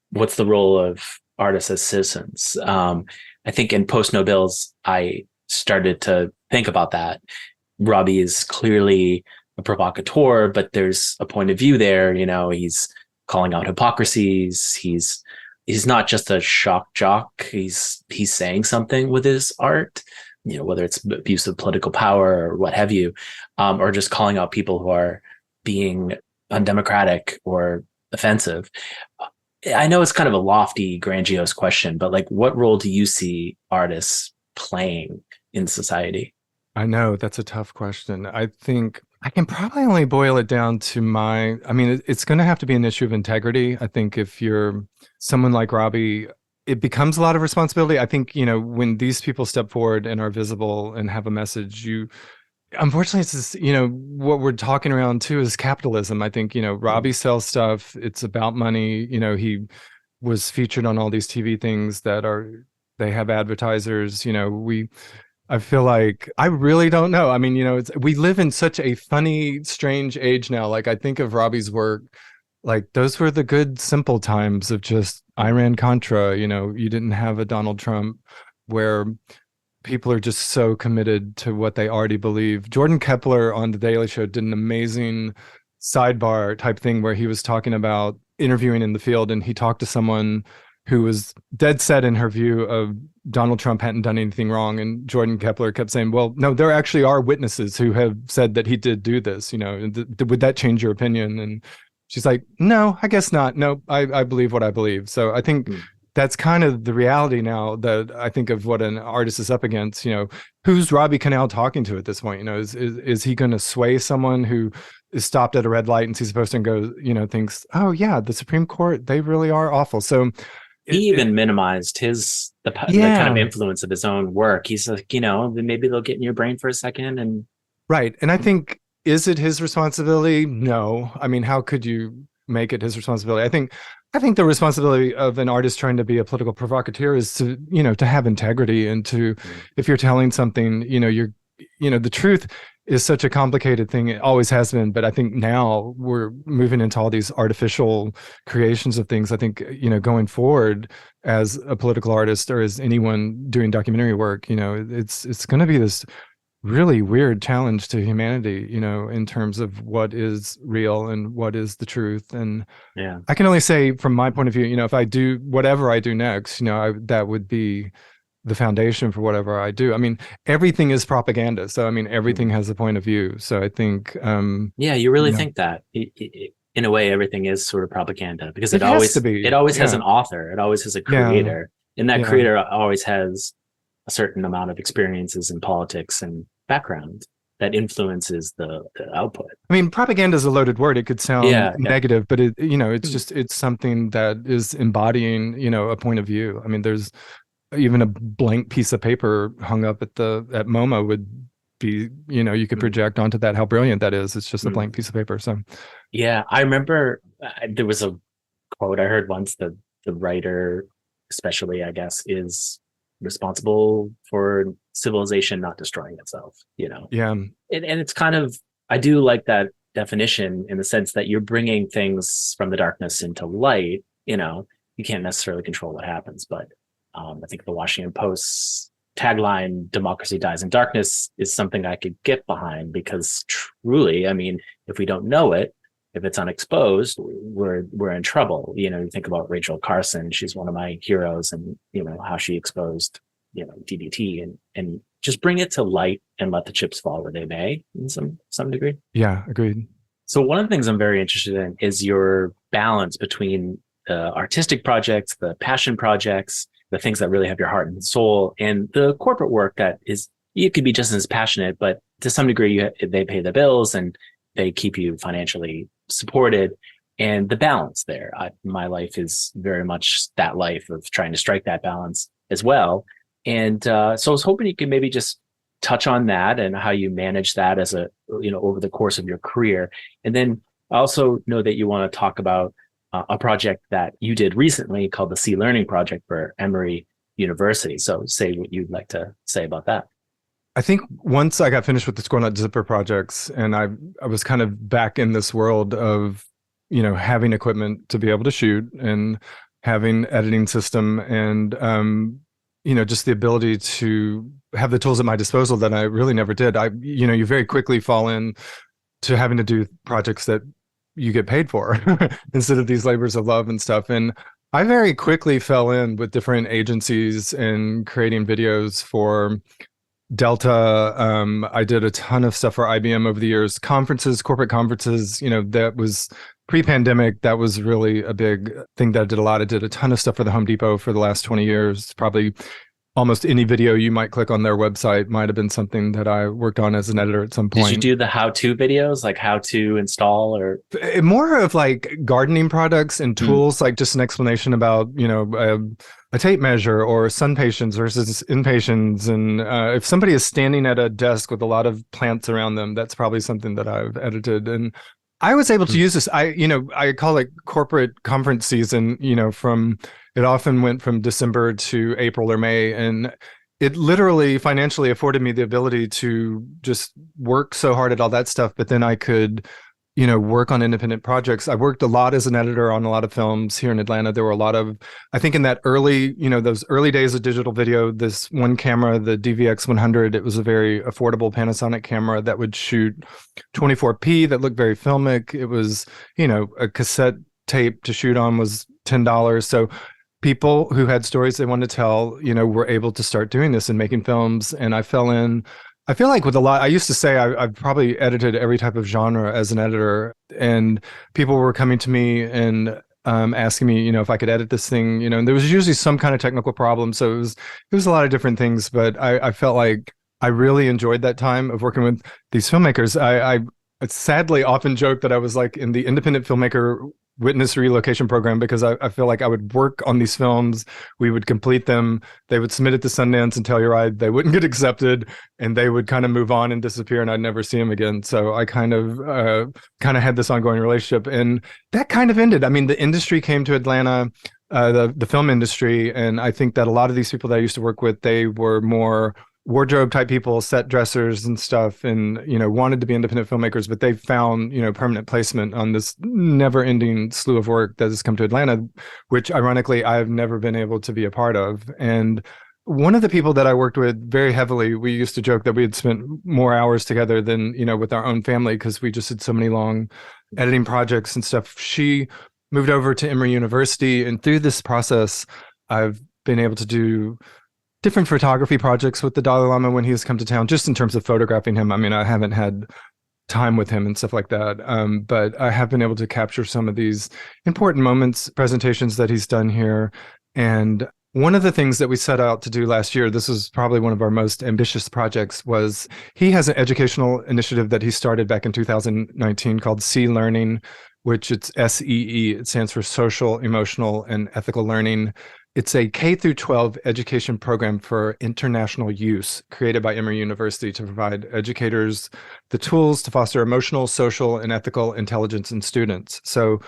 What's the role of artists as citizens? I think in Post No Bills, I started to think about that. Robbie is clearly a provocateur, but there's a point of view there. He's calling out hypocrisies. He's not just a shock jock. He's saying something with his art, whether it's abuse of political power or what have you, or just calling out people who are being undemocratic or offensive. I know it's kind of a lofty, grandiose question, but like, what role do you see artists playing in society? I know that's a tough question. I think I can probably only boil it down to it's going to have to be an issue of integrity. I think if you're someone like Robbie, it becomes a lot of responsibility. I think, when these people step forward and are visible and have a message, unfortunately, it's this, what we're talking around too is capitalism. I think, Robbie sells stuff. It's about money. He was featured on all these TV things they have advertisers. I feel like I really don't know. I mean, we live in such a funny, strange age now. Like I think of Robbie's work, like those were the good, simple times of just Iran-Contra. You didn't have a Donald Trump where people are just so committed to what they already believe. Jordan Kepler on The Daily Show did an amazing sidebar type thing where he was talking about interviewing in the field, and he talked to someone who was dead set in her view of Donald Trump hadn't done anything wrong. And Jordan Kepler kept saying, well, no, there actually are witnesses who have said that he did do this, would that change your opinion? And she's like, no, I guess not. No, I believe what I believe. So I think that's kind of the reality now that I think of what an artist is up against. Who's Robbie Conal talking to at this point? Is he going to sway someone who is stopped at a red light and sees a poster and goes, thinks, oh yeah, the Supreme Court, they really are awful. So he even minimized the kind of influence of his own work. He's like, maybe they'll get in your brain for a second. And right. And I think, is it his responsibility? No. I mean, how could you make it his responsibility? I think the responsibility of an artist trying to be a political provocateur is to, to have integrity and to, if you're telling something, the truth is such a complicated thing. It always has been. But I think now we're moving into all these artificial creations of things. I think, going forward as a political artist or as anyone doing documentary work, it's going to be this really weird challenge to humanity, in terms of what is real and what is the truth. And yeah, I can only say from my point of view, if I do whatever I do next, that would be the foundation for whatever I do. I mean, everything is propaganda. So, I mean, everything has a point of view. So I think, you really think that in a way, everything is sort of propaganda because it always has an author. It always has a creator, and that creator always has a certain amount of experiences in politics and background that influences the output. I mean, propaganda is a loaded word. It could sound negative, but it's something that is embodying, a point of view. I mean, there's even a blank piece of paper hung up at MoMA would be, you could project onto that how brilliant that is. It's just a blank piece of paper. So, yeah, I remember there was a quote I heard once that the writer, especially, I guess, is responsible for civilization not destroying itself. Yeah, and it's kind of, I do like that definition in the sense that you're bringing things from the darkness into light. You can't necessarily control what happens, but I think the Washington Post's tagline "Democracy dies in darkness" is something I could get behind, because truly, I mean, if we don't know it, if it's unexposed, we're in trouble. You know, you think about Rachel Carson; she's one of my heroes, and you know how she exposed DDT, and just bring it to light and let the chips fall where they may in some degree. Yeah, agreed. So one of the things I'm very interested in is your balance between the artistic projects, the passion projects, the things that really have your heart and soul, and the corporate work that is, you could be just as passionate, but to some degree they pay the bills and they keep you financially supported. And the balance there, my life is very much that life of trying to strike that balance as well. And so I was hoping you could maybe just touch on that and how you manage that as over the course of your career. And then I also know that you want to talk about a project that you did recently called the Sea Learning Project for Emory University. So say what you'd like to say about that. I think once I got finished with the Squirrel Nut Zipper projects, and I was kind of back in this world of, having equipment to be able to shoot and having editing system and, just the ability to have the tools at my disposal that I really never did. You very quickly fall in to having to do projects that you get paid for instead of these labors of love and stuff. And I very quickly fell in with different agencies and creating videos for Delta. I did a ton of stuff for IBM over the years, corporate conferences, that was pre-pandemic. That was really a big thing that I did a lot. I did a ton of stuff for the Home Depot for the last 20 years. Probably almost any video you might click on their website might have been something that I worked on as an editor at some point. Did you do the how-to videos, like how to install, or more of like gardening products and tools, like just an explanation about, a tape measure or sun patients versus inpatients. And if somebody is standing at a desk with a lot of plants around them, that's probably something that I've edited. And I was able to use this. I call it corporate conference season, it often went from December to April or May. And it literally financially afforded me the ability to just work so hard at all that stuff. But then I could, work on independent projects. I worked a lot as an editor on a lot of films here in Atlanta. There were a lot of, I think in that early, those early days of digital video, this one camera, the DVX 100, it was a very affordable Panasonic camera that would shoot 24p that looked very filmic. It was, a cassette tape to shoot on was $10. So people who had stories they wanted to tell, were able to start doing this and making films. And I feel like with a lot, I used to say I've probably edited every type of genre as an editor, and people were coming to me and asking me, if I could edit this thing, and there was usually some kind of technical problem. So it was a lot of different things, but I felt like I really enjoyed that time of working with these filmmakers. I sadly often joke that I was like in the independent filmmaker witness relocation program, because I feel like I would work on these films, we would complete them, they would submit it to Sundance and Telluride, they wouldn't get accepted, and they would kind of move on and disappear, and I'd never see them again. So I kind of had this ongoing relationship, and that kind of ended. I mean, the industry came to Atlanta, the film industry, and I think that a lot of these people that I used to work with, they were more wardrobe type people, set dressers and stuff, and wanted to be independent filmmakers, but they found permanent placement on this never ending slew of work that has come to Atlanta, which ironically I've never been able to be a part of. And one of the people that I worked with very heavily, we used to joke that we had spent more hours together than with our own family, because we just had so many long editing projects and stuff. She moved over to Emory University, and through this process I've been able to do different photography projects with the Dalai Lama when he has come to town, just in terms of photographing him. I mean, I haven't had time with him and stuff like that, but I have been able to capture some of these important moments, presentations that he's done here. And one of the things that we set out to do last year, this was probably one of our most ambitious projects, was he has an educational initiative that he started back in 2019 called Sea Learning, which it's SEE. It stands for Social, Emotional, and Ethical Learning. It's a K through 12 education program for international use created by Emory University to provide educators the tools to foster emotional, social, and ethical intelligence in students. So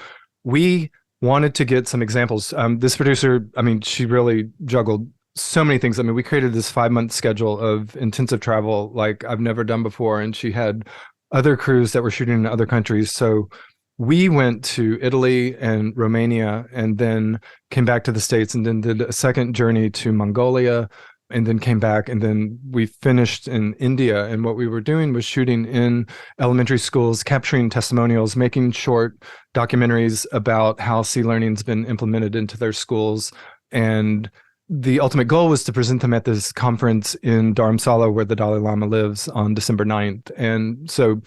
we wanted to get some examples. This producer, I mean, she really juggled so many things. I mean, we created this 5-month schedule of intensive travel like I've never done before. And she had other crews that were shooting in other countries. So we went to Italy and Romania, and then came back to the States, and then did a second journey to Mongolia, and then came back, and then we finished in India. And what we were doing was shooting in elementary schools, capturing testimonials, making short documentaries about how Sea Learning's been implemented into their schools. And the ultimate goal was to present them at this conference in Dharamsala, where the Dalai Lama lives, on December 9th. And so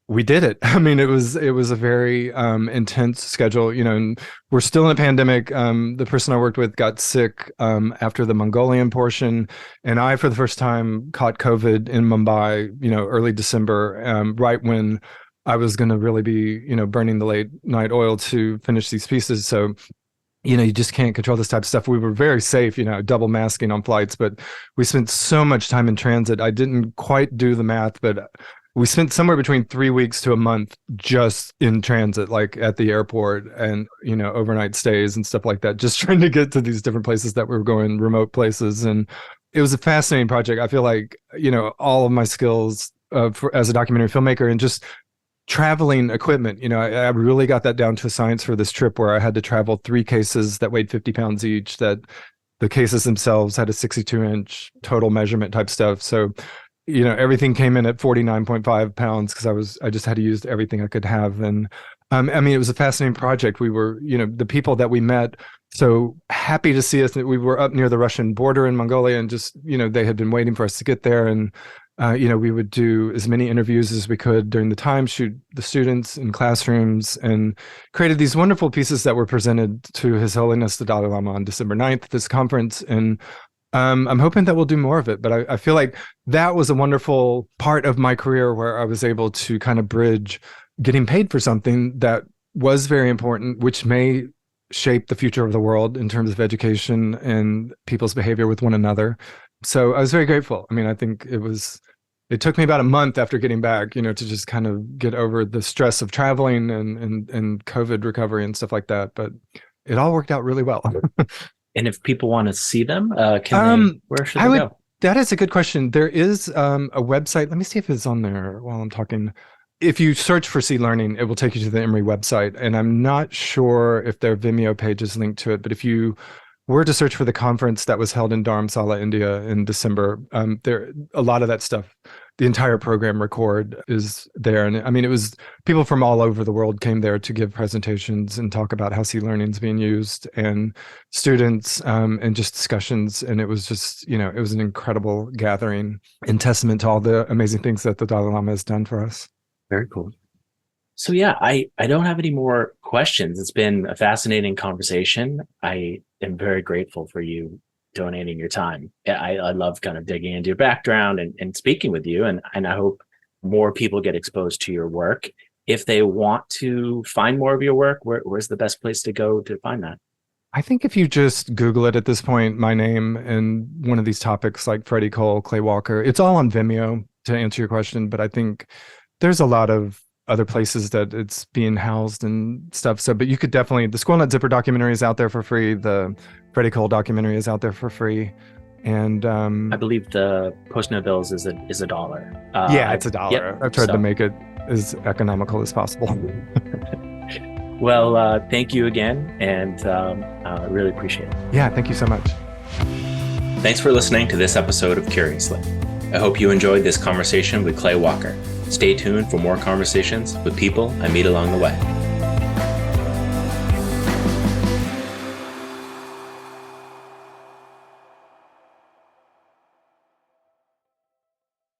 we did it. I mean, it was a very intense schedule, and we're still in a pandemic. The person I worked with got sick after the Mongolian portion, and I, for the first time, caught COVID in Mumbai, early December, right when I was going to really be, burning the late night oil to finish these pieces. So, you just can't control this type of stuff. We were very safe, double masking on flights, but we spent so much time in transit. I didn't quite do the math, but we spent somewhere between 3 weeks to a month just in transit, like at the airport, and, overnight stays and stuff like that, just trying to get to these different places that we were going, remote places. And it was a fascinating project. I feel like, all of my skills as a documentary filmmaker and just traveling equipment, I really got that down to a science for this trip, where I had to travel 3 cases that weighed 50 pounds each, that the cases themselves had a 62-inch total measurement type stuff. So, everything came in at 49.5 pounds because I just had to use everything I could have. And it was a fascinating project. We were, the people that we met, so happy to see us. We were up near the Russian border in Mongolia, and just, they had been waiting for us to get there. And, we would do as many interviews as we could during the time, shoot the students in classrooms, and created these wonderful pieces that were presented to His Holiness the Dalai Lama on December 9th at this conference. And I'm hoping that we'll do more of it, but I feel like that was a wonderful part of my career, where I was able to kind of bridge getting paid for something that was very important, which may shape the future of the world in terms of education and people's behavior with one another. So I was very grateful. I think it took me about a month after getting back, to just kind of get over the stress of traveling and COVID recovery and stuff like that. But it all worked out really well. And if people want to see them, where should they go? That is a good question. There is a website. Let me see if it's on there while I'm talking. If you search for Sea Learning, it will take you to the Emory website. And I'm not sure if their Vimeo page is linked to it, but if you were to search for the conference that was held in Dharamsala, India in December, there, a lot of that stuff, the entire program record is there. And it was people from all over the world came there to give presentations and talk about how Sea Learning is being used, and students, and just discussions. And it was just, it was an incredible gathering and testament to all the amazing things that the Dalai Lama has done for us. Very cool. So yeah, I don't have any more questions. It's been a fascinating conversation. I am very grateful for you donating your time. I love kind of digging into your background and speaking with you. And I hope more people get exposed to your work. If they want to find more of your work, where's the best place to go to find that? I think if you just Google it at this point, my name and one of these topics like Freddy Cole, Clay Walker, it's all on Vimeo, to answer your question. But I think there's a lot of other places that it's being housed and stuff. So, but you could definitely, the Squirrel Nut Zipper documentary is out there for free. The Freddy Cole documentary is out there for free. And I believe the Post-Note bills is $1. Yeah, it's $1. Yep, I've tried to make it as economical as possible. Well, thank you again, and I really appreciate it. Yeah, thank you so much. Thanks for listening to this episode of Curiously. I hope you enjoyed this conversation with Clay Walker. Stay tuned for more conversations with people I meet along the way.